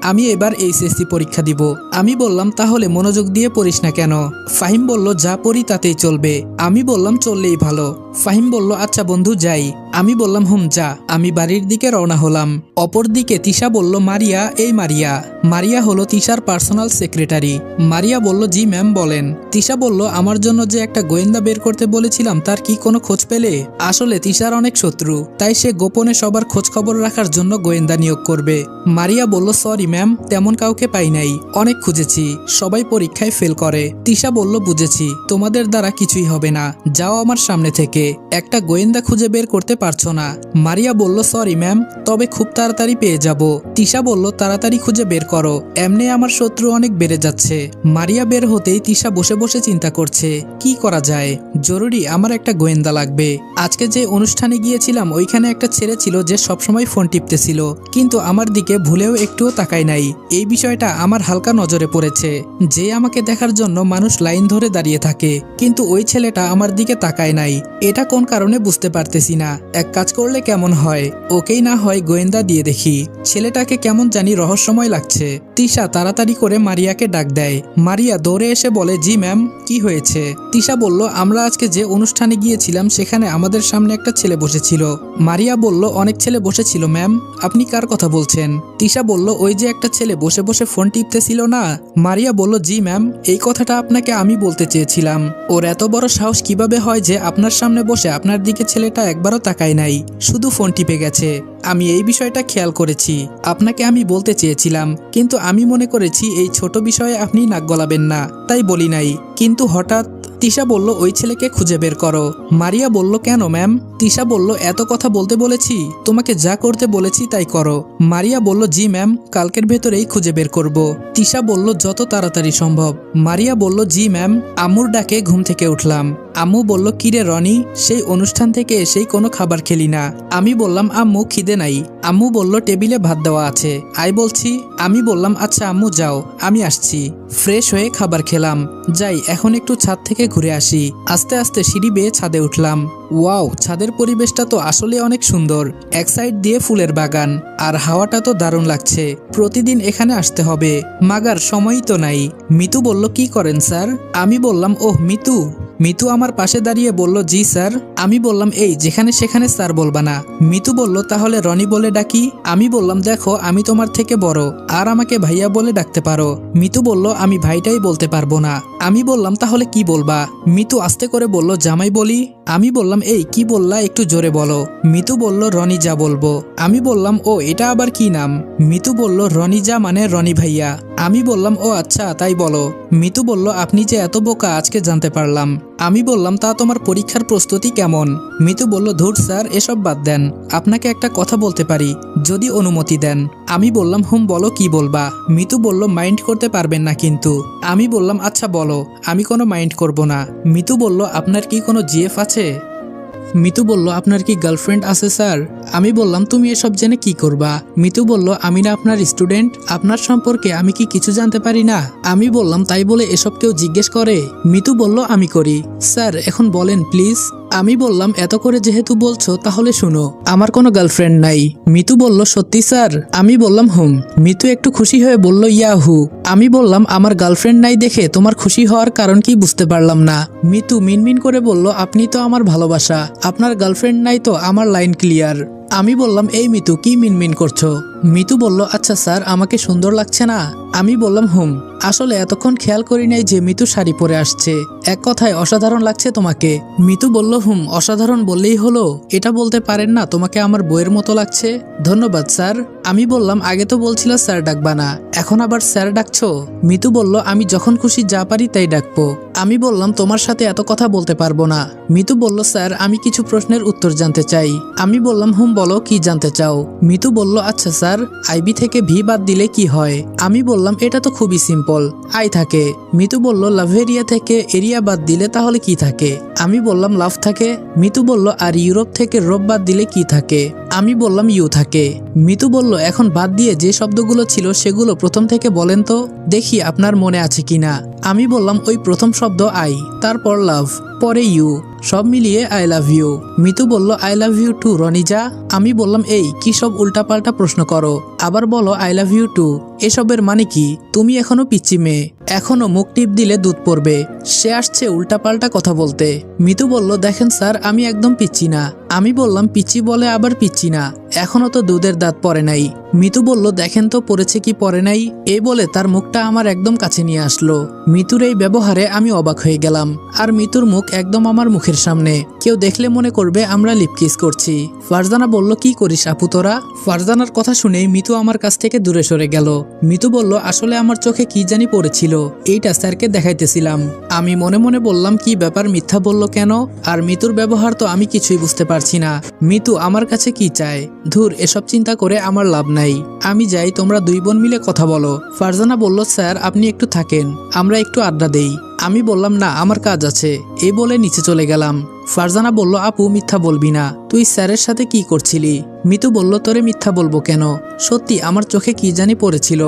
আমি এবার এইচএসসি পরীক্ষা দিব। আমি বললাম, তাহলে মনোযোগ দিয়ে পড়িস না কেন? ফাহিম বলল, যা পড়ি তাতেই চলবে। আমি বললাম, চললেই ভালো। ফাহিম বলল, আচ্ছা বন্ধু, যাই। আমি বললাম, যা। আমি বাড়ির দিকে রওনা হলাম। অপরদিকে তিশা বলল, মারিয়া, এই মারিয়া। মারিয়া হলো তিশার পার্সোনাল সেক্রেটারি। মারিয়া বলল, জি ম্যাম, বলেন। তিশা বলল, আমার জন্য যে একটা গোয়েন্দা বের করতে বলেছিলাম তার কি কোনো খোঁজ পেলে? আসলে তিশার অনেক শত্রু, তাই সে গোপনে সবার খোঁজ খবর রাখার জন্য গোয়েন্দা নিয়োগ করবে। মারিয়া বলল, সরি ম্যাম, তেমন কাউকে পাই নাই, অনেক খুঁজেছি, সবাই পরীক্ষায় ফেল করে। তিশা বলল, বুঝেছি, তোমাদের দ্বারা কিছুই হবে না, যাও আমার সামনে থেকে। একটা গোয়েন্দা খুঁজে বের করতে পারছো না। মারিয়া বলল, সরি ম্যাম, তবে খুব তাড়াতাড়ি পেয়ে যাব। তিশা বলল, তাড়াতাড়ি খুঁজে বের করো, এমনি আমার শত্রু অনেক বেড়ে যাচ্ছে। মারিয়া বের হতেই তিশা বসে বসে চিন্তা করছে, কি করা যায়। জরুরি আমার একটা গোয়েন্দা লাগবে। আজকে যে অনুষ্ঠানে গিয়েছিলাম ওইখানে একটা ছেলে ছিল যে সবসময় ফোন টিপতেছিল, কিন্তু আমার দিকে ভুলেও একটুও তাকায় নাই। এই বিষয়টা আমার হালকা নজরে পড়েছে, যে আমাকে দেখার জন্য মানুষ লাইন ধরে দাঁড়িয়ে থাকে, কিন্তু ওই ছেলেটা আমার দিকে তাকায় নাই। এটা কোন কারণে বুঝতে পারতেছি না। এক কাজ করলে কেমন হয়, ওকেই না হয় গোয়েন্দা দিয়ে দেখি। ছেলেটাকে কেমন জানি রহস্যময় লাগছে। তিশা তাড়াতাড়ি করে মারিয়াকে ডাক দেয়। মারিয়া দৌড়ে এসে বলে, জি ম্যাম, কি হয়েছে? তিশা বলল, আমরা আজকে যে অনুষ্ঠানে গিয়েছিলাম সেখানে আমাদের সামনে একটা ছেলে বসেছিল। মারিয়া বলল, অনেক ছেলে বসেছিল ম্যাম, আপনি কার কথা বলছেন? তিশা বলল, ওই যে একটা ছেলে বসে বসে ফোন টিপতেছিল না। মারিয়া বলল, জি ম্যাম, এই কথাটা আপনাকে আমি বলতে চেয়েছিলাম। ওর এত বড় সাহস কিভাবে হয় যে আপনার সামনে বসে আপনার দিকে ছেলেটা একবারও তাকায় নাই, শুধু ফোন টিপে গেছে। আমি এই বিষয়টা খেয়াল করেছি, আপনাকে আমি বলতে চেয়েছিলাম কিন্তু আমি মনে করেছি এই ছোট বিষয়ে আপনি নাক গলাবেন না, তাই বলি নাই। কিন্তু হঠাৎ তিশা বলল ওই ছেলেকে খুঁজে বের করো। মারিয়া বলল কেন ম্যাম? তিশা বলল এত কথা বলতে বলেছি, তোমাকে যা করতে বলেছি তাই করো। মারিয়া বলল জি ম্যাম, কালকের ভেতরেই খুঁজে বের করব। তিশা বলল যত তাড়াতাড়ি সম্ভব। মারিয়া বলল জি ম্যাম। আম্মুর ডাকে ঘুম থেকে উঠলাম। আম্মু বলল কিরে রনি, সেই অনুষ্ঠান থেকে এসেই কোনো খাবার খেলি না। আমি বললাম আম্মু খিদে নাই। আম্মু বলল টেবিলে ভাত দেওয়া আছে, আই বলছি। আমি বললাম আচ্ছা আম্মু যাও, আমি আসছি। ফ্রেশ হয়ে খাবার খেলাম। যাই এখন একটু ছাদ থেকে ঘুরে আসি। আস্তে আস্তে সিঁড়ি বেয়ে ছাদে উঠলাম। ওয়াও, ছাদের পরিবেশটা তো আসলে অনেক সুন্দর। এক সাইড দিয়ে ফুলের বাগান, আর হাওয়াটা তো দারুণ লাগছে। প্রতিদিন এখানে আসতে হবে, মাগার সময়ই তো নাই। মিতু বলল কি করেন স্যার? আমি বললাম ওহ মিতু। মিতু আমার পাশে দাঁড়িয়ে বলল জি স্যার। আমি বললাম এই যেখানে সেখানে স্যার বলবা না। মিতু বলল তাহলে রনি বলে ডাকি। আমি বললাম দেখো আমি তোমার থেকে বড়, আর আমাকে ভাইয়া বলে ডাকতে পারো। মিতু বলল আমি ভাইটাই বলতে পারবো না। আমি বললাম তাহলে কি বলবা? মিতু আস্তে করে বলল জামাই বলি। আমি বললাম এই কি বললা, একটু জোরে বলো। মিতু বলল রনি যা বলবো। আমি বললাম ও এটা আবার কি নাম? মিতু বলল রনি যা মানে রনি ভাইয়া। আমি বললাম ও আচ্ছা তাই বলো। মিতু বলল আপনি যে এত বোকা আজকে জানতে পারলাম। আমি বললাম তা তোমার পরীক্ষার প্রস্তুতি কেমন? মিতু বলল ধুর স্যার এসব বাদ দেন, আপনাকে একটা কথা বলতে পারি যদি অনুমতি দেন। আমি বললাম হুম বলো কি বলবা। মিতু বলল মাইন্ড করতে পারবেন না কিন্তু। আমি বললাম আচ্ছা বলো, আমি কোনো মাইন্ড করব না। মিতু বলল আপনার কি কোনো জিএফ আছে? মিতু বলল আপনার কি গার্লফ্রেন্ড আছে স্যার? আমি বললাম তুমি এসব জেনে কি করবা? মিতু বলল আমি না আপনার স্টুডেন্ট, আপনার সম্পর্কে আমি কি কিছু জানতে পারি না? আমি বললাম তাই বলে এসব কেউ জিজ্ঞেস করে? মিতু বলল আমি করি। স্যার এখন বলেন প্লিজ। আমি বললাম এত করে যেহেতু বলছো তাহলে শুনো, আমার কোনো গার্লফ্রেন্ড নাই। মিতু বলল সত্যি স্যার? আমি বললাম হুম। মিতু একটু খুশি হয়ে বলল ইয়াহু। আমি বললাম আমার গার্লফ্রেন্ড নাই দেখে তোমার খুশি হওয়ার কারণ কি বুঝতে পারলাম না। মিতু মিনমিন করে বলল আপনি তো আমার ভালোবাসা, আপনার গার্লফ্রেন্ড নাই তো আমার লাইন ক্লিয়ার। আমি বললাম এই মিতু কি মিনমিন করছো? মিতু বলল আচ্ছা স্যার আমাকে সুন্দর লাগছে না? আমি বললাম হুম। আসলে এতক্ষণ খেয়াল করি নাই যে মিতু শাড়ি পরে আসছে। এক কথায় অসাধারণ লাগছে তোমাকে। মিতু বলল হুম অসাধারণ বললেই হলো, এটা বলতে পারেন না তোমাকে আমার বইয়ের মতো লাগছে? ধন্যবাদ স্যার। আমি বললাম আগে তো বলছিল স্যার ডাকবা না, এখন আবার স্যার ডাকছো? মিতু বলল আমি যখন খুশি যা পারি তাই ডাকবো। আমি বললাম তোমার সাথে এত কথা বলতে পারবো না। মিতু বলল স্যার আমি কিছু প্রশ্নের উত্তর জানতে চাই। আমি বললাম হুম বলো কি জানতে চাও। মিতু বলল আচ্ছা স্যার আইবি থেকে ভি বাদ দিলে কি হয়? আমি বললাম এটা তো খুবই সিম্পল, আই থাকে। মিতু বলল লাভেরিয়া থেকে এরিয়া বাদ দিলে তাহলে কি থাকে? আমি বললাম লাভ থাকে। মিতু বলল আর ইউরোপ থেকে রোপ বাদ দিলে কি থাকে? আমি বললাম ইউ থাকে। মিতু বলল এখন বাদ দিয়ে যে শব্দগুলো ছিল সেগুলো প্রথম থেকে বলেন তো, দেখি আপনার মনে আছে কিনা। আমি বললাম ওই প্রথম শব্দ আই, তারপর লাভ, পরে ইউ, সব মিলিয়ে আই লাভ ইউ। মিতু বলল আই লাভ ইউ টু রনিজা। আমি বললাম এই কি সব উল্টাপাল্টা প্রশ্ন করো, আবার বলো আই লাভ ইউ টু, এসবের মানে কি? তুমি এখনো পিচ্চি মেয়ে, এখনো মুখ টিপ দিলে দুধ পড়বে। সে আসছে উল্টাপাল্টা কথা বলতে। মিতু বলল দেখেন স্যার আমি একদম পিচ্চি না। আমি বললাম পিচ্চি বলে আবার পিচ্চি না, এখনো তো দুধের দাঁত পড়ে নাই। মিতু বলল দেখেন তো পড়েছে কি পড়ে নাই। এই বলে তার মুখটা আমার একদম কাছে নিয়ে আসলো। মিতুর এই ব্যবহারে আমি অবাক হয়ে গেলাম। আর মিতুর মুখ একদম আমার মুখের সামনে, কেউ দেখলে মনে করবে আমরা লিপকিস করছি। ফারজানা বলল কি করিস আপু তোরা? ফারজানার কথা শুনেই মিতু আমার কাছ থেকে দূরে সরে গেল। মিতু বলল আসলে আমার চোখে কি জানি পড়েছিল, এইটা স্যারকে দেখাইতেছিলাম। আমি মনে মনে বললাম কি ব্যাপার মিথ্যা বলল কেন? আর মিতুর ব্যবহার তো আমি কিছুই বুঝতে পারছি না। মিতু আমার কাছে কি চায়? ধুর এসব চিন্তা করে আমার লাভ নাই। আমি যাই, তোমরা দুই বোন মিলে কথা বলো। ফারজানা বলল স্যার আপনি একটু থাকেন, আমরা একটু আড্ডা দেই। আমি বললাম না আমার কাজ আছে, এই বলে নিচে চলে গেলাম। ফারজানা বলল আপু মিথ্যা বলবি না, তুই স্যারের সাথে কি করছিলি? মিতু বলল তোরে মিথ্যা বলবো কেন, সত্যি আমার চোখে কি জানি পড়েছিল।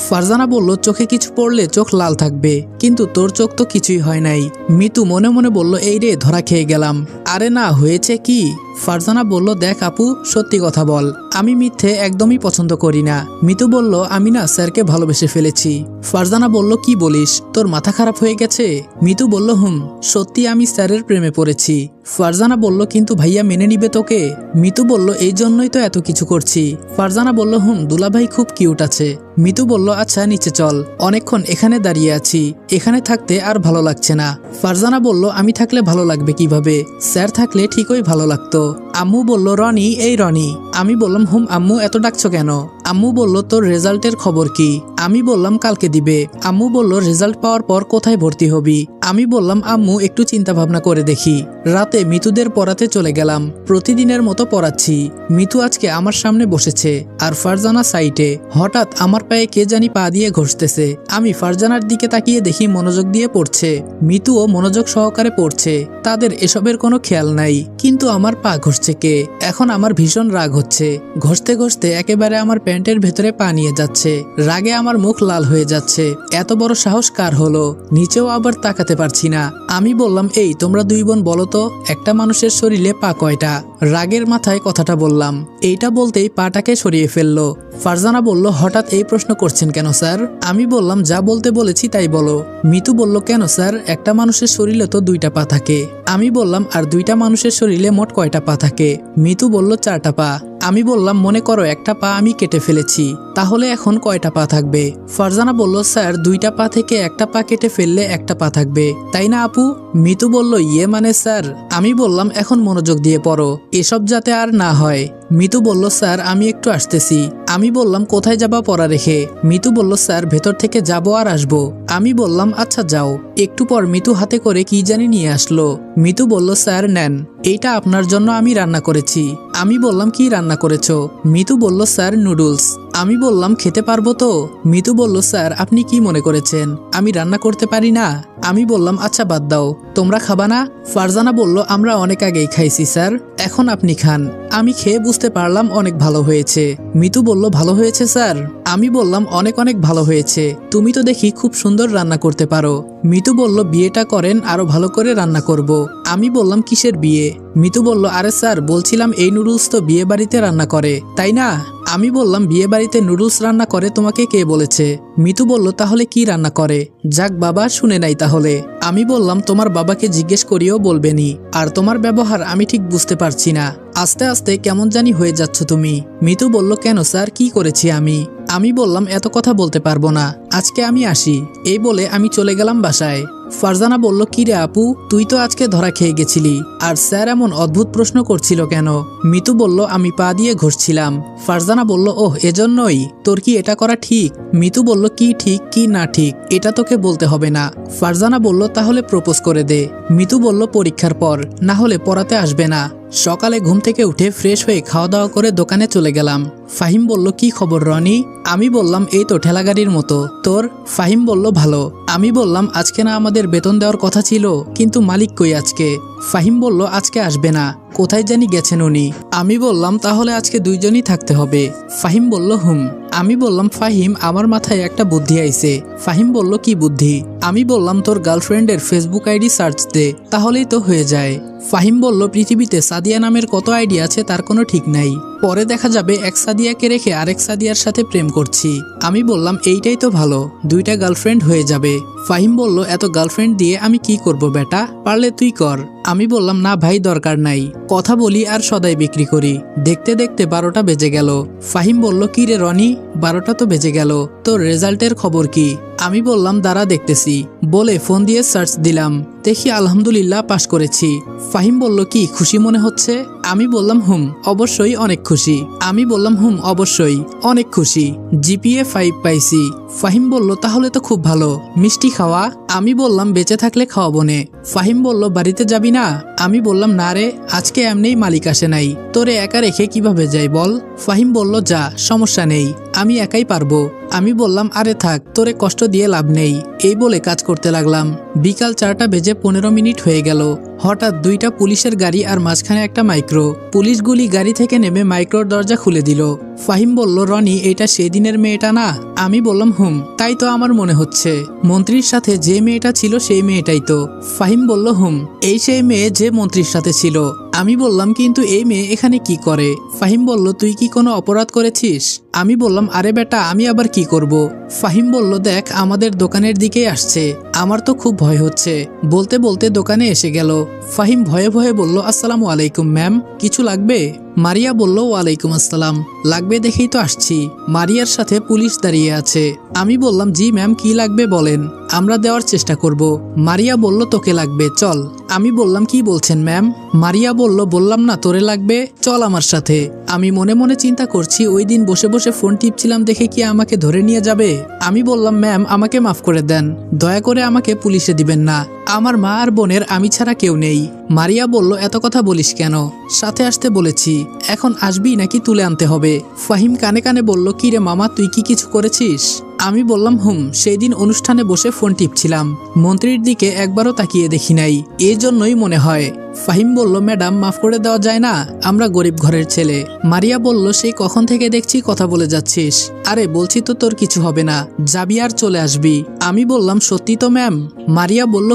ফারজানা বলল চোখে কিছু পড়লে চোখ লাল থাকবে, কিন্তু তোর চোখ তো কিছুই হয় নাই। মিতু মনে মনে বলল এই রে ধরা খেয়ে গেলাম। আরে না হয়েছে কি? ফারজানা বলল দেখ আপু সত্যি কথা বল, আমি মিথ্যে একদমই পছন্দ করি না। মিতু বলল আমি না স্যারকে ভালোবেসে ফেলেছি। ফারজানা বলল কি বলিস, তোর মাথা খারাপ হয়ে গেছে? মিতু বলল হুম সত্যি আমি স্যারের প্রেমে পড়েছি। ফারজানা বলল কিন্তু ভাইয়া মেনে নিবে তোকে? মিতু বলল এই জন্যই তো এত কিছু করছি। ফারজানা বলল হুম দুলাভাই খুব কিউট আছে। মিতু বলল আচ্ছা নিচে চল, অনেকক্ষণ এখানে দাঁড়িয়ে আছি, এখানে থাকতে আর ভালো লাগছে না। ফারজানা বলল আমি থাকলে ভালো লাগবে কিভাবে? স্যার থাকলে ঠিকই ভালো লাগতো। আম্মু বলল রনি এই রনি। আমি বললাম হুম আম্মু এত ডাকছো কেন? আম্মু বলল তোর রেজাল্টের খবর কি? আমি বললাম কালকে দিবে। আম্মু বলল রেজাল্ট পাওয়ার পর কোথায় ভর্তি হবি? আমি বললাম আম্মু একটু চিন্তা ভাবনা করে দেখি। রাতে মিতুদের পড়াতে চলে গেলাম। প্রতিদিনের মতো পড়াচ্ছি। মিতু আজকে আমার সামনে বসেছে আর ফারজানা সাইটে। হঠাৎ আমার পায়ে কে জানি পা দিয়ে ঘষতেছে। আমি ফারজানার দিকে তাকিয়ে দেখি মনোযোগ দিয়ে পড়ছে। মিতুও মনোযোগ সহকারে পড়ছে। তাদের এসবের কোনো খেয়াল নাই। কিন্তু আমার পা ঘষছে কে? এখন আমার ভীষণ রাগ হচ্ছে। ঘষতে ঘষতে একেবারে আমার প্যান্টের ভেতরে পা নিয়ে যাচ্ছে। রাগে আমার মুখ লাল হয়ে যাচ্ছে। এত বড় সাহস কার হলো? নিচেও আবার তাকাতে পারছি না। আমি বললাম এই তোমরা দুই বোন বলো তো, একটা মানুষের শরীরে পা কয়টা? রাগের মাথায় কথাটা বললাম। এইটা বলতেই পাটাকে সরিয়ে ফেললো। ফারজানা বলল হঠাৎ এই প্রশ্ন করছেন কেন স্যার? আমি বললাম যা বলতে বলেছি তাই বলো। মিতু বলল কেন স্যার, একটা মানুষের শরীরে তো দুইটা পা থাকে। আমি বললাম আর দুইটা মানুষের শরীরে মোট কয়টা পা থাকে? মিতু বলল 4টা পা। আমি বললাম মনে করো একটা পা আমি কেটে ফেলেছি, তাহলে এখন কয়টা পা থাকবে? ফারজানা বলল স্যার দুইটা পা থেকে একটা পা কেটে ফেললে একটা পা থাকবে, তাই না আপু? মিতু বলল ইয়ে মানে স্যার। আমি বললাম এখন মনোযোগ দিয়ে পড়ো, এসব যাতে আর না হয়। মিতু বলল স্যার আমি একটু আসতেছি। আমি বললাম কোথায় যাবা পড়া রেখে? মিতু বলল স্যার ভেতর থেকে যাবো আর আসবো। আমি বললাম আচ্ছা যাও। একটু পর মিতু হাতে করে কি জানি নিয়ে আসলো। মিতু বলল স্যার নেন, এইটা আপনার জন্য আমি রান্না করেছি। আমি বললাম কি রান্না করেছো? মিতু বলল স্যার নুডলস। আমি বললাম খেতে পারবো তো? মিতু বলল স্যার আপনি কি মনে করেছেন আমি রান্না করতে পারি না? আমি বললাম আচ্ছা বাদ দাও, তোমরা খাবা না? ফারজানা বলল আমরা অনেক আগেই খাইছি স্যার, এখন আপনি খান। আমি খেয়ে বুঝতে পারলাম অনেক ভালো হয়েছে। মিতু বলল ভালো হয়েছে স্যার? আমি বললাম অনেক অনেক ভালো হয়েছে, তুমি তো দেখি খুব সুন্দর রান্না করতে পারো। মিতু বলল বিয়েটা করেন আরো ভালো করে রান্না করব। আমি বললাম কিসের বিয়ে? মিতু বলল আরে স্যার বলছিলাম এই নুডলস তো বিয়ে বাড়িতে রান্না করে, তাই না? আমি বললাম বিয়ে বাড়িতে নুডলস রান্না করে তোমাকে কে বলেছে? মিতু বলল তাহলে কি রান্না করে? যাক বাবা শুনে নাই তাহলে। আমি বললাম তোমার বাবাকে জিজ্ঞেস করিও বলবেনি, আর তোমার ব্যবহার আমি ঠিক বুঝতে পারছি না, আস্তে আস্তে কেমন জানি হয়ে যাচ্ছ তুমি। মিতু বলল কেন স্যার কি করেছি আমি? আমি বললাম এত কথা বলতে পারবো না, আজকে আমি আসি। এই বলে আমি চলে গেলাম বাসায়। ফারজানা বলল কি রে আপু, তুই তো আজকে ধরা খেয়ে গেছিলি, আর স্যার এমন অদ্ভুত প্রশ্ন করছিল কেন? মিতু বলল আমি পা দিয়ে ঘষছিলাম। ফারজানা বলল ওহ এজন্যই, তোর কি এটা করা ঠিক? মিতু বলল কি ঠিক কি না ঠিক এটা তোকে বলতে হবে না। ফারজানা বলল তাহলে প্রপোজ করে দে। মিতু বলল পরীক্ষার পর, না হলে পড়াতে আসবে না। সকালে ঘুম থেকে উঠে ফ্রেশ হয়ে খাওয়া দাওয়া করে দোকানে চলে গেলাম। ফাহিম বলল কি খবর রনি? আমি বললাম এই তো ঠেলাগাড়ির মতো, তোর? ফাহিম বলল ভালো। আমি বললাম আজকে না আমাদের বেতন দেওয়ার কথা ছিল, কিন্তু মালিক কই আজকে? ফাহিম বলল আজকে আসবে না, কোথায় জানি গেছেন উনি। আমি বললাম তাহলে আজকে দুইজনই থাকতে হবে। ফাহিম বলল হুম। আমি বললাম ফাহিম আমার মাথায় একটা বুদ্ধি আইছে। ফাহিম বলল কি বুদ্ধি? আমি বললাম তোর গার্লফ্রেন্ডের ফেসবুক আইডি সার্চ দে, তাহলেই তো হয়ে যায়। ফাহিম বলল পৃথিবীতে সাদিয়া নামের কত আইডি আছে তার কোনো ঠিক নাই, পরে দেখা যাবে এক সাদিয়াকে রেখে আরেক সাদিয়ার সাথে প্রেম করছি। আমি বললাম এইটাই তো ভালো, দুইটা গার্লফ্রেন্ড হয়ে যাবে। ফাহিম বলল এত গার্লফ্রেন্ড দিয়ে আমি কি করব বেটা, পারলে তুই কর। আমি বললাম না ভাই দরকার নাই, কথা বলি আর সদাই বিক্রি করি। দেখতে দেখতে 12টা বেজে গেল। ফাহিম বলল কি রে রনি, 12টা তো বেজে গেল, তোর রেজাল্টের খবর কি? আমি বললাম দাঁড়া দেখতেছি, বলে ফোন দিয়ে সার্চ দিলাম, দেখি আলহামদুলিল্লাহ পাশ করেছি। ফাহিম বলল কি খুশি মনে হচ্ছে? আমি বললাম হুম অবশ্যই অনেক খুশি। আমি বললাম হুম অবশ্যই অনেক খুশি, জিপিএ 5 পাইছি। ফাহিম বলল তাহলে তো খুব ভালো, মিষ্টি খাওয়া? আমি বললাম বেঁচে থাকলে খাওয়াবো নে। ফাহিম বলল বাড়িতে যাবি না? আমি বললাম না রে, আজকে এমনিই মালিক আসে নাই, তোরে একা রেখে কিভাবে যাই বল? ফাহিম বলল যা সমস্যা নেই, আমি একাই পারবো। আমি বললাম আরে থাক, তোরে কষ্ট দিয়ে লাভ নেই। এই বলে কাজ করতে লাগলাম। বিকাল 4টা বেজে 15 মিনিট হয়ে গেল। হঠাৎ 2টা পুলিশের গাড়ি আর মাঝখানে একটা মাইক্রো। পুলিশগুলি গাড়ি থেকে নেমে মাইক্রোর দরজা খুলে দিল। ফাহিম বলল রনি এটা সেই দিনের মেয়েটা না? আমি বললাম হুম তাই তো আমার মনে হচ্ছে, মন্ত্রীর সাথে যে মেয়েটা ছিল সেই মেয়েটাই তো। ফাহিম বলল হুম এই সেই মেয়ে যে মন্ত্রীর সাথে ছিল। আমি বললাম কিন্তু এই মেয়ে এখানে কি করে? ফাহিম বলল তুই কি কোনো অপরাধ করেছিস? আমি বললাম আরে বেটা আমি আবার কি করব? ফাহিম বলল দেখ আমাদের দোকানের দিকেই আসছে, আমার তো খুব ভয় হচ্ছে। বলতে বলতে দোকানে এসে গেল। ফাহিম ভয়ে ভয়ে বলল আসসালামু আলাইকুম ম্যাম, কিছু লাগবে? মারিয়া বলল, ওয়ালাইকুম আসসালাম। লাগবে দেখেই তো আসছি। মারিয়ার সাথে পুলিশ দাঁড়িয়ে আছে। আমি বললাম, জি ম্যাম, কি লাগবে বলেন, আমরা দেওয়ার চেষ্টা করব। মারিয়া বলল, তোকে লাগবে, চল। আমি বললাম, কি বলছেন ম্যাম? মারিয়া বলল, বললাম না তোরে লাগবে, চল আমার সাথে। আমি মনে মনে চিন্তা করছি, ওই দিন বসে বসে ফোন টিপছিলাম দেখে কি আমাকে ধরে নিয়ে যাবে? আমি বললাম, ম্যাম আমাকে মাফ করে দেন, দয়া করে আমাকে পুলিশে দিবেন না। আমার মা আর বোনের আমি ছাড়া কেউ নেই। মারিয়া বলল, এত কথা বলিস কেন? সাথে আসতে বলেছি, এখন আসবি নাকি তুলে আনতে হবে? ফাহিম কানে কানে বলল, কি রে মামা, তুই কি কিছু করেছিস? আমি বললাম, সেই দিন অনুষ্ঠানে বসে ফোন টিপছিলাম, মন্ত্রীর দিকে একবারও তাকিয়ে দেখি নাই, এই জন্যই মনে হয়। ফাহিম বলল, ম্যাডাম মাফ করে দেওয়া যায় না, আমরা গরিব ঘরের ছেলে। মারিয়া বলল, সেই কখন থেকে দেখছি কথা বলে যাচ্ছিস। আরে বলছি তো তোর কিছু হবে না, যাবি আর চলে আসবি। আমি বললাম, সত্যি তো ম্যাম? মারিয়া বলল,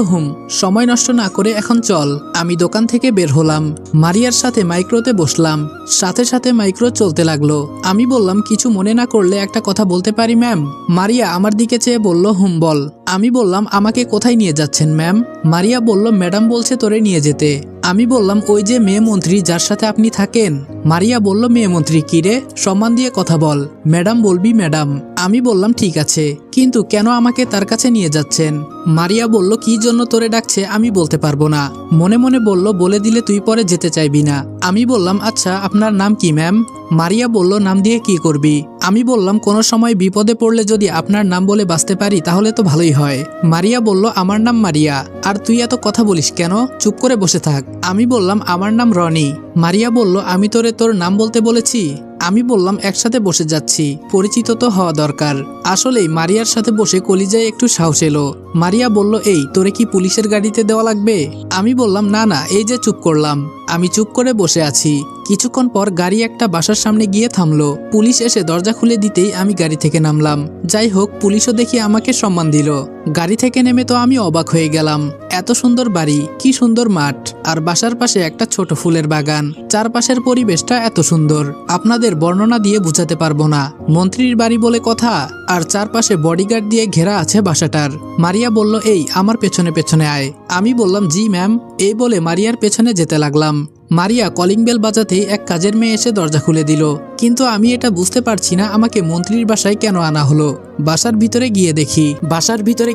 সময় নষ্ট না করে এখন চল। আমি দোকান থেকে বের হলাম, মারিয়ার সাথে মাইক্রোতে বসলাম, সাথে সাথে মাইক্রো চলতে লাগলো। আমি বললাম, কিছু মনে না করলে একটা কথা বলতে পারি ম্যাম? মারিয়া আমার দিকে চেয়ে বলল, বল। আমি বললাম, আমাকে কোথায় নিয়ে যাচ্ছেন ম্যাম? মারিয়া বলল, ম্যাডাম বলছে তোরে নিয়ে যেতে। আমি বললাম, ওই যে মেয়ে মন্ত্রী যার সাথে আপনি থাকেন। মারিয়া বলল, মেয়ে মন্ত্রী কি রে? সম্মান দিয়ে কথা বল, ম্যাডাম বলবি ম্যাডাম। আমি বললাম, ঠিক আছে, কিন্তু কেন আমাকে তার কাছে নিয়ে যাচ্ছেন? মারিয়া বলল, কি জন্য তোরে ডাকছে আমি বলতে পারবো না। মনে মনে বলল, বলে দিলে তুই পরে যেতে চাইবি না। আমি বললাম, আচ্ছা আপনার নাম কি ম্যাম? মারিয়া বলল, নাম দিয়ে কি করবি? আমি বললাম, কোনো সময় বিপদে পড়লে যদি আপনার নাম বলে বাঁচতে পারি তাহলে তো ভালোই হয়। মারিয়া বলল, আমার নাম মারিয়া। আর তুই এত কথা বলিস কেন? চুপ করে বসে থাক। আমি বললাম, আমার নাম রনি। মারিয়া বলল, আমি তোরে তোর নাম বলতে বলেছি? আমি বললাম, একসাথে বসে যাচ্ছি, পরিচিত তো হওয়া দরকার। আসলেই মারিয়ার সাথে বসে কলিজায় একটু সাহস এলো। মারিয়া বলল, এই তোরে কি পুলিশের গাড়িতে দেওয়া লাগবে? আমি বললাম, না না, এই যে চুপ করলাম। আমি চুপ করে বসে আছি। কিছুক্ষণ পর গাড়ি একটা বাসার সামনে গিয়ে থামলো। পুলিশ এসে দরজা খুলে দিতেই আমি গাড়ি থেকে নামলাম। যাই হোক, পুলিশও দেখি আমাকে সম্মান দিল। গাড়ি থেকে নেমে তো আমি অবাক হয়ে গেলাম। এত সুন্দর বাড়ি, কি সুন্দর মাঠ, আর বাসার পাশে একটা ছোট ফুলের বাগান। চারপাশের পরিবেশটা এত সুন্দর, আপনাদের বর্ণনা দিয়ে বোঝাতে পারবো না। মন্ত্রীর বাড়ি বলে কথা, আর চারপাশে বডিগার্ড দিয়ে ঘেরা আছে বাসাটার। মারিয়া বলল, এই আমার পেছনে পেছনে আয়। আমি বললাম, জি ম্যাম। এই বলে মারিয়ার পেছনে যেতে লাগলাম। মারিয়া কলিং বেল বাজাতেই এক কাজের মেয়ে এসে দরজা খুলে দিল। কিন্তু আমি এটা বুঝতে পারছি না আমাকে মন্ত্রীর বাসায় কেন আনা হলো। বাসার ভিতরে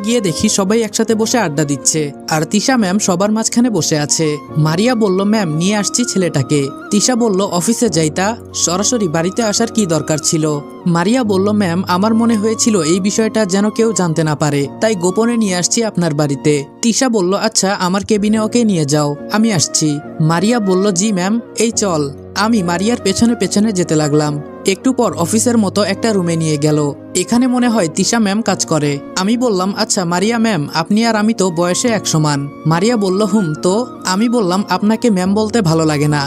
গিয়ে দেখি সবাই একসাথে বসে আড্ডা দিচ্ছে, আর তিশা ম্যাম সবার মাঝখানে বসে আছে। মারিয়া বলল, ম্যাম নিয়ে আসছি ছেলেটাকে। তিশা বলল, অফিসে যাইতা, সরাসরি বাড়িতে আসার কি দরকার ছিল? মারিয়া বলল, ম্যাম আমার মনে হয়েছিল এই বিষয়টা যেন কেউ জানতে না পারে, তাই গোপনে নিয়ে আসছি আপনার বাড়িতে। তিশা বলল, আচ্ছা আমার কেবিনে ওকে নিয়ে যাও, আমি আসছি। মারিয়া বলল, জি ম্যাম, এই চল। আমি মারিয়ার পেছনে পেছনে যেতে লাগলাম। একটু পর অফিসের মতো একটা রুমে নিয়ে গেল। এখানে মনে হয় তিশা ম্যাম কাজ করে। আমি বললাম, আচ্ছা মারিয়া ম্যাম, আপনি আর আমি তো বয়সে এক সমান। মারিয়া বলল, তো? আমি বললাম, আপনাকে ম্যাম বলতে ভালো লাগে না।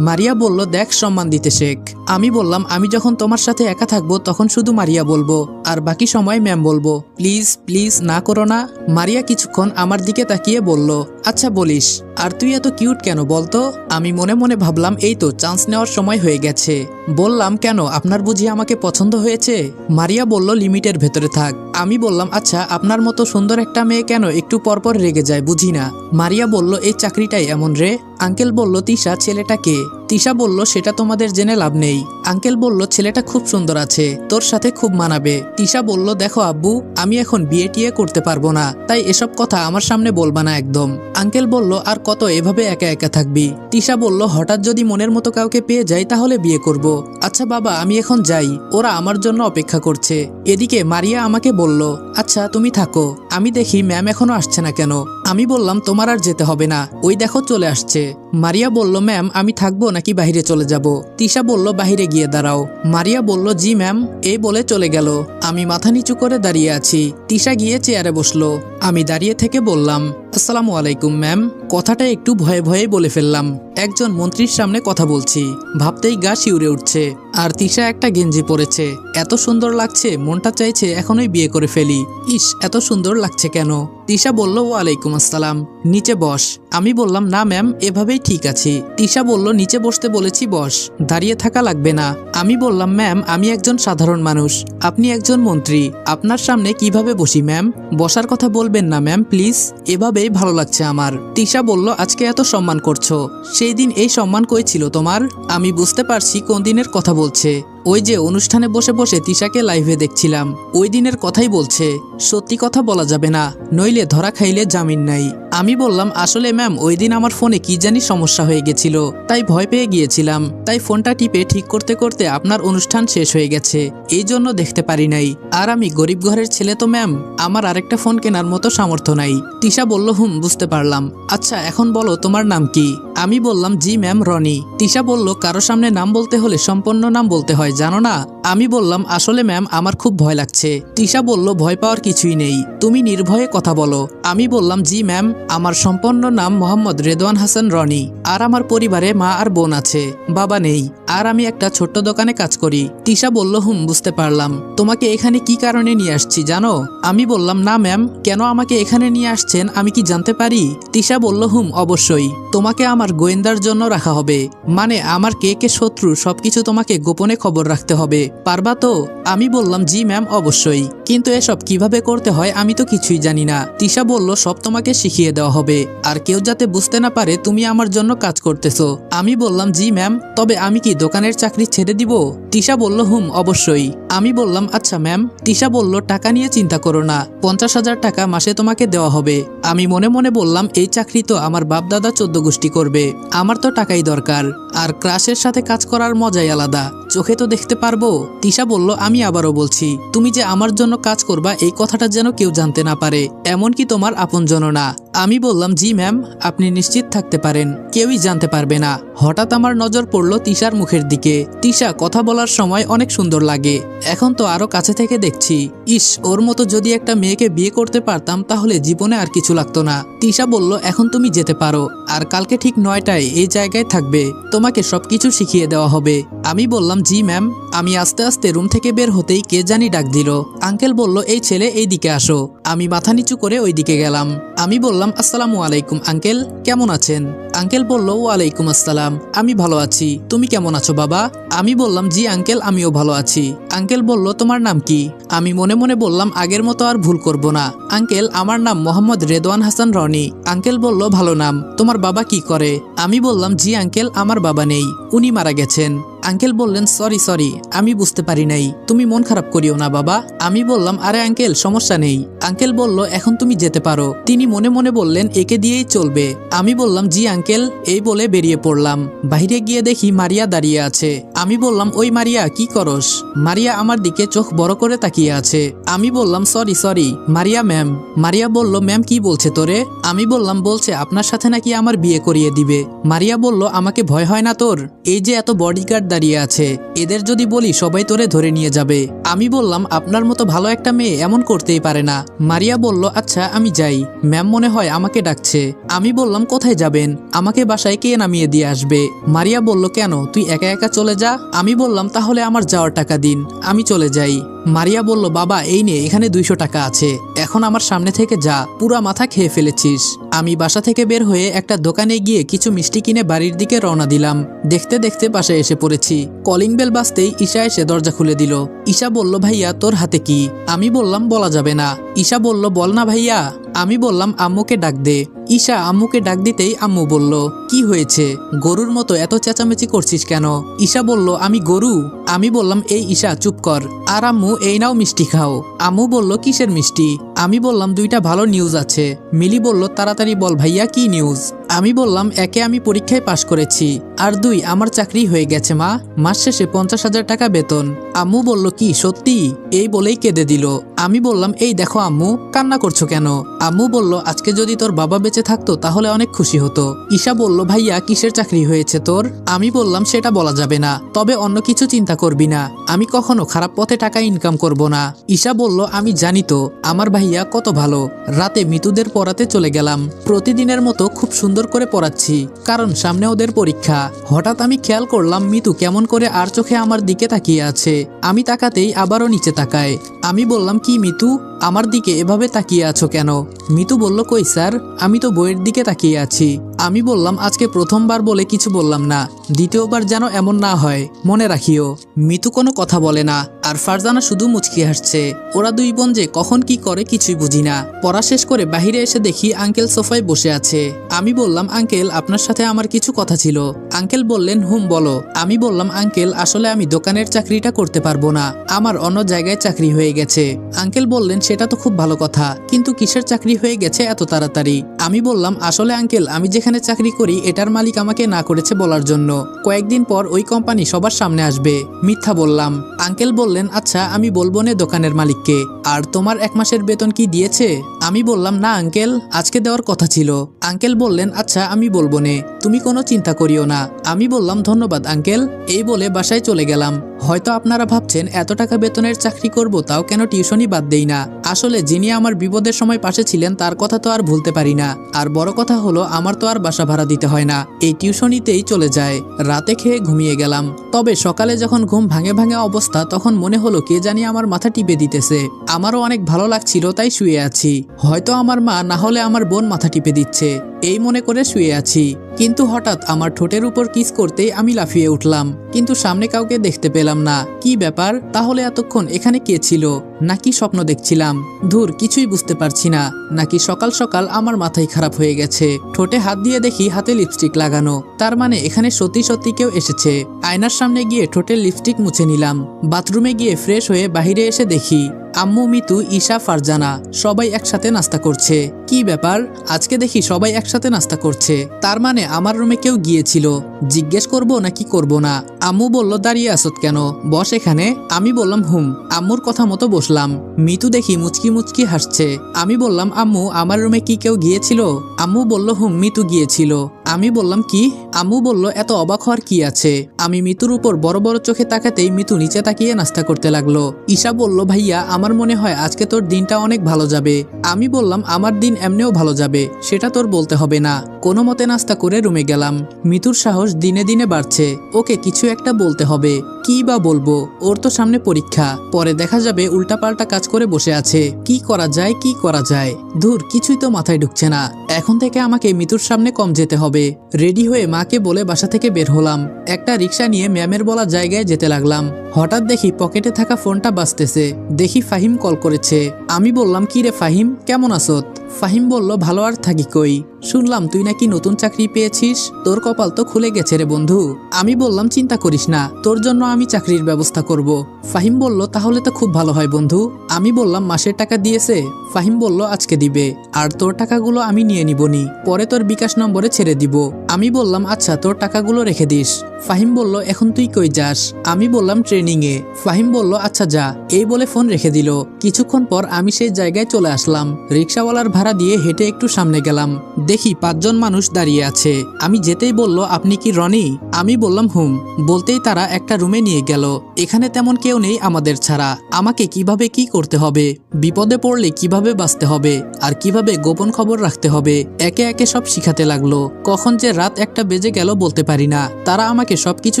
মারিয়া বলল, দেখ সম্মান দিতে শেখ। আমি বললাম, আমি যখন তোমার সাথে একা থাকবো তখন শুধু মারিয়া বলবো, আর বাকি সময় ম্যাম বলবো। প্লিজ প্লিজ না করো না। মারিয়া কিছুক্ষণ আমার দিকে তাকিয়ে বলল, আচ্ছা বলিস। আর তুই এত কিউট কেন বলতো? আমি মনে মনে ভাবলাম, এই তো চান্স নেওয়ার সময় হয়ে গেছে। বললাম, কেন, আপনার বুঝি আমাকে পছন্দ হয়েছে? মারিয়া বলল, লিমিটের ভেতরে থাক। আমি বললাম, আচ্ছা আপনার মতো সুন্দর একটা মেয়ে কেন একটু পরপর রেগে যায় বুঝি না। মারিয়া বলল, এই চাকরিটাই এমন রে। আঙ্কেল বলল, তিশা ছেলেটা কে? তিশা বলল, সেটা তোমাদের জেনে লাভ নেই। আঙ্কেল বলল, ছেলেটা খুব সুন্দর আছে, তোর সাথে খুব মানাবে। তিশা বলল, দেখো আব্বু, আমি এখন বিয়ে টিয়ে করতে পারবো না, তাই এসব কথা আমার সামনে বলবা না একদম। আঙ্কেল বলল, আর কত এভাবে একা একা থাকবি? তিশা বলল, হঠাৎ যদি মনের মতো কাউকে পেয়ে যাই তাহলে বিয়ে করব। আচ্ছা বাবা, আমি এখন যাই, ওরা আমার জন্য অপেক্ষা করছে। এদিকে মারিয়া আমাকে বলল, আচ্ছা তুমি থাকো, আমি দেখি ম্যাম এখনো আসছে না কেন। আমি বললাম, তোমার আর যেতে হবে না, ওই দেখো চলে আসছে। মারিয়া বলল, ম্যাম আমি থাকবো নাকি বাইরে চলে যাব? তিশা বলল, বাইরে গিয়ে দাঁড়াও। মারিয়া বলল, জি ম্যাম, এই বলে চলে গেল। আমি মাথা নিচু করে দাঁড়িয়ে আছি। তিশা গিয়ে চেয়ারে বসলো। আমি দাঁড়িয়ে থেকে বললাম, আসসালামু আলাইকুম ম্যাম। কথাটা একটু ভয়ে ভয়ে বলে ফেললাম। একজন মন্ত্রীর সামনে কথা বলছি, ভাবতেই গা শিউরে উঠছে। আর তিশা একটা গেঞ্জি পরেছে, এত সুন্দর লাগছে, মনটা চাইছে এখনই বিয়ে করে ফেলি। ইস, এত সুন্দর লাগছে কেন? তিশা বলল, ওয়ালাইকুম আসসালাম, নিচে বস। আমি বললাম না ম্যাম, এভাবেই ঠিক আছে। তিশা বলল নিচে বসতে বলেছি বস, দাঁড়িয়ে থাকা লাগবে না। আমি বললাম ম্যাম, আমি একজন সাধারণ মানুষ, আপনি একজন মন্ত্রী, আপনার সামনে কিভাবে বসি ম্যাম? বসার কথা বলবেন না ম্যাম প্লিজ, এভাবেই ভালো লাগছে আমার। তিশা বলল আজকে এত সম্মান করছো, সেই দিন এই সম্মান কই ছিল তোমার? আমি বুঝতে পারছি কোন দিনের কথা বলছে। ওই যে অনুষ্ঠানে বসে বসে তিশাকে লাইভে দেখছিলাম, ওই দিনের কথাই বলছে। সত্যি কথা বলা যাবে না, নইলে ধরা খাইলে জামিন নাই। আমি বললাম আসলে ম্যাম, ওই দিন আমার ফোনে কি জানি সমস্যা হয়ে গেছিল, তাই ভয় পেয়ে গিয়েছিলাম, তাই ফোনটা টিপে ঠিক করতে করতে আপনার অনুষ্ঠান শেষ হয়ে গেছে, এই জন্য দেখতে পারি নাই। আর আমি গরিব ঘরের ছেলে তো ম্যাম, আমার আরেকটা ফোন কেনার মতো সামর্থ্য নাই। তিশা বলল বুঝতে পারলাম, আচ্ছা এখন বলো তোমার নাম কি? আমি বললাম জি ম্যাম, রনি। তিশা বলল কারো সামনে নাম বলতে হলে সম্পূর্ণ নাম বলতে হয়, জানো না? আমি বললাম আসলে ম্যাম আমার খুব ভয় লাগছে। তিশা বলল ভয় পাওয়ার কিছুই নেই, তুমি নির্ভয়ে কথা বলো। আমি বললাম জি ম্যাম, আমার সম্পূর্ণ নাম মোহাম্মদ রেদওয়ান হাসান রনি, আর আমার পরিবারে মা আর বোন আছে, বাবা নেই, আর আমি একটা ছোট্ট দোকানে কাজ করি। তিশা বলল বুঝতে পারলাম, তোমাকে এখানে কি কারণে নিয়ে আসছি জানো? আমি বললাম না ম্যাম, কেন আমাকে এখানে নিয়ে আসছেন আমি কি জানতে পারি? তিশা বলল অবশ্যই, তোমাকে আমার গোয়েন্দার জন্য রাখা হবে, মানে আমার কে কে শত্রু সবকিছু তোমাকে গোপনে খবর রাখতে হবে, পারবা তো? আমি বললাম জি ম্যাম অবশ্যই, কিন্তু এসব কিভাবে করতে হয় আমি তো কিছুই জানি না। তিশা বলল সব তোমাকে শিখিয়ে দেওয়া হবে, আর কেউ যাতে বুঝতে না পারে তুমি আমার জন্য কাজ করতেছো। আমি বললাম জি ম্যাম, তবে আমি কি দোকানের চাকরি ছেড়ে দিব? তিশা বলল অবশ্যই। আমি বললাম আচ্ছা ম্যাম। তিশা বলল টাকা নিয়ে চিন্তা করো না, 50,000 টাকা মাসে তোমাকে দেওয়া হবে। আমি মনে মনে বললাম এই চাকরি তো আমার বাপদাদা 14 গোষ্ঠী করবে, আমার তো টাকাই দরকার, আর ক্রাশের সাথে কাজ করার মজাই আলাদা, চোখে তো দেখতে পারবো। তিশা বলল আমি আবারও বলছি, তুমি যে আমার জন্য কাজ করবা এই কথাটা যেন কেউ জানতে না পারে, এমনকি তোমার আপনজন না। আমি বললাম জি ম্যাম, আপনি নিশ্চিত থাকতে পারেন, কেউই জানতে পারবে না। হঠাৎ আমার নজর পড়ল তিশার মুখের দিকে। তিশা কথা বলার সময় অনেক সুন্দর লাগে, এখন তো আরো কাছে থেকে দেখছি, ইস ওর মতো যদি একটা মেয়েকে বিয়ে করতে পারতাম তাহলে জীবনে আর কিছু লাগতো না। তিশা বলল এখন তুমি যেতে পারো, আর কালকে ঠিক 9টায় এই জায়গায় থাকবে, তোমাকে সবকিছু শিখিয়ে দেওয়া হবে। আমি বললাম জি ম্যাম। আমি আস্তে আস্তে রুম থেকে বের হতেই কে জানি ডাক দিল। আঙ্কেল বলল এই ছেলে এই দিকে আসো। আমি মাথা নিচু করে ওই দিকে গেলাম। আমি বললাম আসসালামু আলাইকুম আঙ্কেল, কেমন আছেন? আঙ্কেল বলল ওয়ালাইকুম আসসালাম, আমি ভালো আছি, তুমি কেমন আছো বাবা? আমি বললাম জি আঙ্কেল, আমিও ভালো আছি। আঙ্কেল বলল তোমার নাম কি? আমি মনে মনে বললাম আগের মতো আর ভুল করব না। আঙ্কেল আমার নাম মোহাম্মদ রেদওয়ান হাসান রনি। আঙ্কেল বলল ভালো নাম, তোমার বাবা কি করে? আমি বললাম জি আঙ্কেল, আমার বাবা নেই, উনি মারা গেছেন। আঙ্কেল বললেন সরি, আমি বুঝতে পারি নাই, তুমি মন খারাপ করিও না বাবা। আমি বললাম আরে আঙ্কেল সমস্যা নেই। আঙ্কেল বলল এখন তুমি যেতে পারো। তিনি মনে মনে বললেন একে দিয়েই চলবে। আমি বললাম জি আঙ্কেল, এই বলে বেরিয়ে পড়লাম। বাইরে গিয়ে দেখি মারিয়া দাঁড়িয়ে আছে। আমি বললাম ওই মারিয়া কি করস? মারিয়া আমার দিকে চোখ বড় করে তাকিয়ে আছে। আমি বললাম সরি মারিয়া ম্যাম। মারিয়া বলল ম্যাম কি বলছে তোরে? আমি বললাম বলছে আপনার সাথে নাকি আমার বিয়ে করিয়ে দিবে। মারিয়া বলল আমাকে ভয় হয় না তোর? এই যে এত বডিগার্ড দাঁড়িয়ে আছে, এদের যদি বলি সবাই তোরে ধরে নিয়ে যাবে। আমি বললাম আপনার মতো ভালো একটা মেয়ে এমন করতেই পারে না। মারিয়া বলল আচ্ছা আমি যাই, ম্যাম মনে হয় আমাকে ডাকছে। আমি বললাম কোথায় যাবেন? আমাকে বাসায় কে নামিয়ে দিয়ে আসবে? মারিয়া বলল কেন, তুই একা একা চলে যা। আমি বললাম তাহলে আমার যাওয়ার টাকা দিন, আমি চলে যাই। মারিয়া বলল বাবা এই নে, এখানে 200 টাকা আছে, এখন আমার সামনে থেকে যা, পুরা মাথা খেয়ে ফেলেছিস। আমি বাসা থেকে বের হয়ে একটা দোকানে গিয়ে কিছু মিষ্টি কিনে বাড়ির দিকে রওনা দিলাম। দেখতে দেখতে বাসায় এসে পড়েছি। কলিং বেল বাজতেই ঈশা এসে দরজা খুলে দিল। ঈশা বলল ভাইয়া তোর হাতে কি? আমি বললাম বলা যাবে না। ঈশা বলল বল না ভাইয়া। আমি বললাম আম্মুকে ডাক দে। ঈশা আম্মুকে ডাক দিতেই আম্মু বলল কি হয়েছে, গরুর মতো এত চেঁচামেচি করছিস কেন? ঈশা বলল আমি গরু? আমি বললাম এই ঈশা চুপ কর, আর আম্মু এই নাও মিষ্টি খাও। আম্মু বলল কিসের মিষ্টি? আমি বললাম 2টা ভালো নিউজ আছে। মিলি বলল তাড়াতাড়ি বল ভাইয়া কি নিউজ? আমি বললাম একে আমি পরীক্ষায় পাশ করেছি, আর 2 আমার চাকরি হয়ে গেছে মা, মাস শেষে 50,000 টাকা বেতন। আম্মু বলল কি সত্যি? এই বলেই কেঁদে দিল। আমি বললাম এই দেখো আম্মু, কান্না করছো কেন? আম্মু বলল আজকে যদি তোর বাবা বেঁচে থাকতো তাহলে অনেক খুশি হতো। ঈশা বলল ভাইয়া কিসের চাকরি হয়েছে তোর? আমি বললাম সেটা বলা যাবে না, তবে অন্য কিছু চিন্তা করবি না, আমি কখনো খারাপ পথে টাকা ইনকাম করব না। ঈশা বলল আমি জানি তো আমার ভাইয়া কত ভালো। রাতে মিতুদের পড়াতে চলে গেলাম। প্রতিদিনের মতো খুব সুন্দর করে পড়াচ্ছি, কারণ সামনে ওদের পরীক্ষা। হঠাৎ আমি খেয়াল করলাম মিতু কেমন করে আর চোখে আমার দিকে তাকিয়ে আছে। আমি তাকাতেই আবারও নিচে তাকায়। আমি বললাম কি মিতু, আমার দিকে এভাবে তাকিয়ে আছো কেন? মিতু বলল, কই স্যার, আমি তো বইয়ের দিকে তাকিয়ে আছি। আমি বললাম, আজকে প্রথমবার বলে কিছু বললাম না, দ্বিতীয়বার যেন এমন না হয়, মনে রাখিও। মিতু কোনো কথা বলে না, আর ফারজানা শুধু মুচকি হাসছে। ওরা দুই বোন যে কখন কি করে কিছুই বুঝি না। পড়া শেষ করে বাইরে এসে দেখি আঙ্কেল সোফায় বসে আছে। আমি বললাম, আঙ্কেল আপনার সাথে আমার কিছু কথা ছিল। আঙ্কেল বললেন, হুম বলো। আমি বললাম, আঙ্কেল আসলে আমি দোকানের চাকরিটা করতে পারবো না, আমার অন্য জায়গায় চাকরি হয়ে গেছে। আঙ্কেল বললেন, সেটা তো খুব ভালো কথা, কিন্তু কিসের চাকরি হয়ে গেছে এত তাড়াতাড়ি? আমি বললাম, আসলে আঙ্কেল আমি যেখানে চাকরি করি এটার মালিক আমাকে না করেছে বলার জন্য, কয়েকদিন পর ওই কোম্পানি সবার সামনে আসবে। মিথ্যা বললাম। আঙ্কেল বললেন, আচ্ছা আমি বলবো না দোকানের মালিককে। আর তোমার 1 মাসের বেতন কি দিয়েছে? আমি বললাম, না আঙ্কেল, আজকে দেওয়ার কথা ছিল। আঙ্কেল বললেন, আচ্ছা আমি বলবো না, তুমি কোনো চিন্তা করিও না। আমি বললাম, ধন্যবাদ আঙ্কেল। এই বলে বাসায় চলে গেলাম। হয়তো আপনারা ভাবছেন এত টাকা বেতনের চাকরি করব তাও কেন টিউশনই বাদ দেই না। আসলে যিনি আমার বিপদের সময় পাশে ছিলেন তার কথা তো আর ভুলতে পারি না। আর বড় কথা হলো আমার তো আর বাসা ভাড়া দিতে হয় না, এই টিউশনিতেই চলে যায়। রাতে খেয়ে ঘুমিয়ে গেলাম। তবে সকালে যখন ঘুম ভাঙে ভাঙে অবস্থা, তখন মনে হলো কে জানি আমার মাথা টিপে দিতেছে। আমারও অনেক ভালো লাগছিল, তাই শুয়ে আছি। হয়তো আমার মা, না হলে আমার বোন মাথা টিপে দিচ্ছে, এই মনে করে শুয়ে আছি। কিন্তু হঠাৎ আমার ঠোঁটের উপর কিস করতেই আমি লাফিয়ে উঠলাম, কিন্তু সামনে কাউকে দেখতে পেলাম না। কি ব্যাপার? তাহলে এতক্ষণ এখানে কে ছিল? নাকি স্বপ্ন দেখছিলাম? ধুর, কিছুই বুঝতে পারছি না। নাকি সকাল সকাল আমার মাথায় খারাপ হয়ে গেছে। ঠোঁটে হাত দিয়ে দেখি হাতে লিপস্টিক লাগানো, তার মানে এখানে সত্যি সত্যি কেউ এসেছে। আয়নার সামনে গিয়ে ঠোঁটের লিপস্টিক মুছে নিলাম। বাথরুমে গিয়ে ফ্রেশ হয়ে বাহিরে এসে দেখি আম্মু, মিতু, ঈশা, ফারজানা সবাই একসাথে নাস্তা করছে। কি ব্যাপার? আজকে দেখি সবাই একসাথে নাস্তা করছে, তার মানে আমার রুমে কেউ গিয়েছিল। জিজ্ঞেস করব নাকি করব না? আম্মু বলল, দাঁড়িয়ে আসত কেন, বস এখানে। আমি বললাম, হুম। আম্মুর কথা মতো বসলাম। মিতু দেখি মুচকি মুচকি হাসছে। আমি বললাম, আম্মু আমার রুমে কি কেউ গিয়েছিল? আম্মু বলল, হুম, মিতু গিয়েছিল। আমি বললাম, কি? আম্মু বলল, এত অবাক হওয়ার কি আছে? আমি মিতুর উপর বড় বড় চোখে তাকাতেই মিতু নিচে তাকিয়ে নাস্তা করতে লাগলো। ঈশা বলল, ভাইয়া আমার মনে হয় আজকে তোর দিনটা অনেক ভালো যাবে। আমি বললাম, আমার দিন এমনিও ভালো যাবে, সেটা তোর বলতে হবে না। কোনো মতে নাস্তা করে রুমে গেলাম। মিতুর সাহস দিনে দিনে বাড়ছে, ওকে কিছু একটা বলতে হবে। কি বা বলবো? ওর তো সামনে পরীক্ষা, পরে দেখা যাবে উল্টাপাল্টা কাজ করে বসে আছে। কি করা যায়, কি করা যায়? ধুর, কিছুই তো মাথায় ঢুকছে না। এখন থেকে আমাকে মিতুর সামনে কম যেতে হবে। রেডি হয়ে মাকে বলে বাসা থেকে বের হলাম। একটা রিক্সা নিয়ে ম্যামের বলা জায়গায় যেতে লাগলাম। হঠাৎ দেখি পকেটে থাকা ফোনটা বাজতেছে। দেখি ফাহিম কল করেছে। আমি বললাম, কি রে ফাহিম, কেমন আছোত? ফাহিম বলল, ভালো আর থাকি কই, শুনলাম তুই নাকি নতুন চাকরি পেয়েছিস, তোর কপাল তো খুলে গেছে রে বন্ধু। আমি বললাম, চিন্তা করিস না, তোর জন্য আমি চাকরির ব্যবস্থা করব। ফাহিম বলল, তাহলে তো খুব ভালো হয় বন্ধু। আমি বললাম, মাসের টাকা দিয়েছে? ফাহিম বলল, আজকে দিবে, আর তোর টাকাগুলো আমি নিয়ে নিবনি, পরে তোর বিকাশ নম্বরে ছেড়ে দিব। আমি বললাম, আচ্ছা তোর টাকাগুলো রেখে দিস। ফাহিম বলল, এখন তুই কই যাস? আমি বললাম, ট্রেনিং এ। ফাহিম বলল, আচ্ছা যা। এই বলে ফোন রেখে দিল। কিছুক্ষণ পর আমি সেই জায়গায় চলে আসলাম। রিক্সাওয়ালার ভাড়া দিয়ে হেঁটে একটু সামনে গেলাম। দেখি 5 জন মানুষ দাঁড়িয়ে আছে। আমি যেতেই বলল, আপনি কি রনি? আমি বললাম, হুম। বলতেই তারা একটা রুমে নিয়ে গেল। এখানে তেমন কেউ নেই আমাদের ছাড়া। আমাকে কিভাবে কি করতে হবে, বিপদে পড়লে কিভাবে বাঁচতে হবে, আর কিভাবে গোপন খবর রাখতে হবে, একে একে সব শিখাতে লাগলো। কখন যে রাত 1টা বেজে গেল বলতে পারি না। তারা আমাকে সবকিছু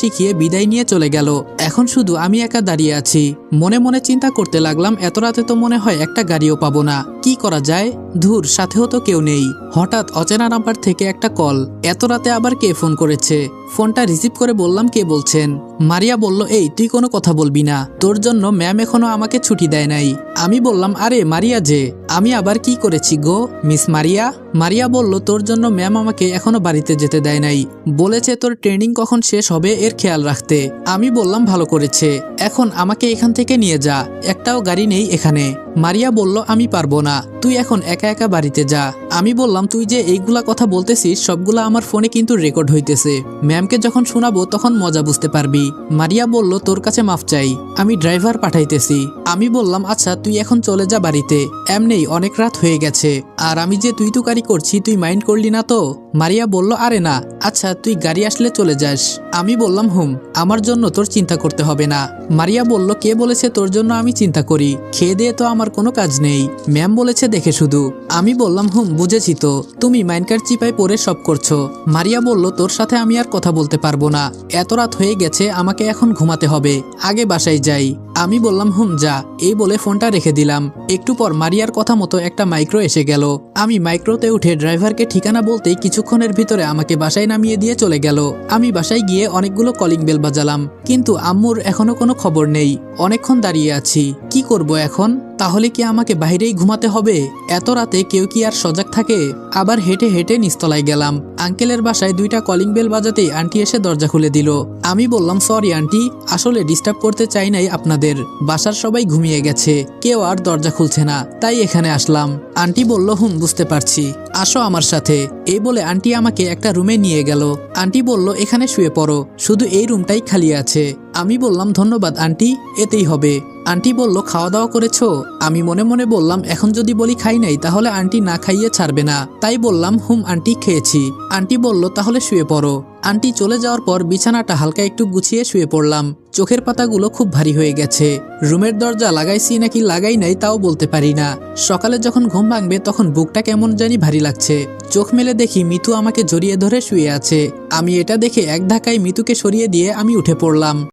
শিখিয়ে বিদায় নিয়ে চলে গেল। এখন শুধু আমি একা দাঁড়িয়ে আছি। মনে মনে চিন্তা করতে লাগলাম, এত রাতে তো মনে হয় একটা গাড়িও পাবো না। কি করা যায়? ধুর, সাথেও তো কেউ নেই। হঠাৎ অচেনা নাম্বার থেকে একটা কল। এত রাতে আবার কে ফোন করেছে? ফোনটা রিসিভ করে বললাম, কে বলছেন? মারিয়া বলল, এই তুই কোনো কথা বলবি না, তোর জন্য ম্যাম এখনো আমাকে ছুটি দেয় নাই। আমি বললাম, আরে মারিয়া যে। আমি আবার কি করেছি গো, মিস মারিয়া? মারিয়া বলল, তোর জন্য ম্যাম আমাকে এখনো বাড়িতে যেতে দেয় নাই, বলেছে তোর ট্রেনিং কখন শেষ হবে এর খেয়াল রাখতে। আমি বললাম, ভালো করেছে, এখন আমাকে এখান থেকে নিয়ে যা, একটাও গাড়ি নেই এখানে। মারিয়া বলল, আমি পারবো না, তুই এখন একা একা বাড়িতে যা। আমি বললাম, তুই যে এইগুলা কথা বলতেছিস সবগুলা আমার ফোনে কিন্তু রেকর্ড হইতেছে, ম্যামকে যখন শোনাবো তখন মজা বুঝতে পারবি। মারিয়া বলল, তোর কাছে মাফ চাই, আমি ড্রাইভার পাঠাইতেছি। আমি বললাম, আচ্ছা তুই এখন চলে যা বাড়িতে, এমনিই অনেক রাত হয়ে গেছে, আর আমি যে তুই তুকারি করছি তুই মাইন্ড করলি না তো? মারিয়া বলল, আরে না, আচ্ছা তুই গাড়ি আসলে চলে যাস। আমি বললাম, হুম, আমার জন্য তোর চিন্তা করতে হবে না। মারিয়া বলল, কে বলেছে তোর জন্য আমি চিন্তা করি? খেয়ে দিয়ে তো আমার কোনো কাজ নেই, ম্যাম বলেছে দেখে শুধু। আমি বললাম, হুম বুঝেছি তো, তুমি মাইনকার চিপায় পরে সব করছো। মারিয়া বলল, তোর সাথে আমি আর কথা বলতে পারবো না, এত রাত হয়ে গেছে, আমাকে এখন ঘুমাতে হবে, আগে বাসায় যাই। আমি বললাম হুম যা, এই বলে ফোনটা রেখে দিলাম। একটু পর মারিয়ার কথা মতো একটা মাইক্রো এসে গেল। আমি মাইক্রোতে উঠে ড্রাইভারকে ঠিকানা বলতেই কিছুক্ষণের ভিতরে আমাকে বাসায় নামিয়ে দিয়ে চলে গেল। আমি বাসায় গিয়ে অনেকগুলো কলিং বেল বাজালাম, কিন্তু আম্মুর এখনো কোনো খবর নেই। অনেকক্ষণ দাঁড়িয়ে আছি, কি করব এখন? তাহলে কি আমাকে বাইরেই ঘুমাতে হবে? এত রাতে কেউ কি আর সজাগ থাকে? আবার হেঁটে হেঁটে নিচতলায় গেলাম। আঙ্কেলের বাসায় 2টা কলিং বেল বাজাতেই আন্টি এসে দরজা খুলে দিল। আমি বললাম সরি আন্টি, আসলে ডিস্টার্ব করতে চাই নাই আপনাদের, বাসার সবাই ঘুমিয়ে গেছে, কেউ আর দরজা খুলছে না, তাই এখানে আসলাম। আন্টি বলল হুম বুঝতে পারছি, আসো আমার সাথে। এই বলে আন্টি আমাকে একটা রুমে নিয়ে গেল। আন্টি বলল এখানে শুয়ে পড়ো, শুধু এই রুমটাই খালি আছে। আমি বললাম ধন্যবাদ আন্টি, এতেই হবে। আন্টি বলল খাওয়া দাওয়া করেছো? আমি মনে মনে বললাম এখন যদি বলি খাই নাই তাহলে আন্টি না খাইয়ে ছাড়বে না, তাই বললাম হুম আন্টি খেয়েছি। আন্টি বলল তাহলে শুয়ে পড়ো। আন্টি চলে যাওয়ার পর বিছানাটা হালকা একটু গুছিয়ে শুয়ে পড়লাম। চোখের পাতাগুলো খুব ভারী হয়ে গেছে। রুমের দরজা লাগাইছি নাকি লাগাই নাই তাও বলতে পারি না। সকালে যখন ঘুম ভাঙবে তখন বুকটা কেমন জানি ভারী লাগছে। চোখ মেলে দেখি মিতু আমাকে জড়িয়ে ধরে শুয়ে আছে। আমি এটা দেখে এক ধাক্কায় মিতুকে সরিয়ে দিয়ে আমি উঠে পড়লাম।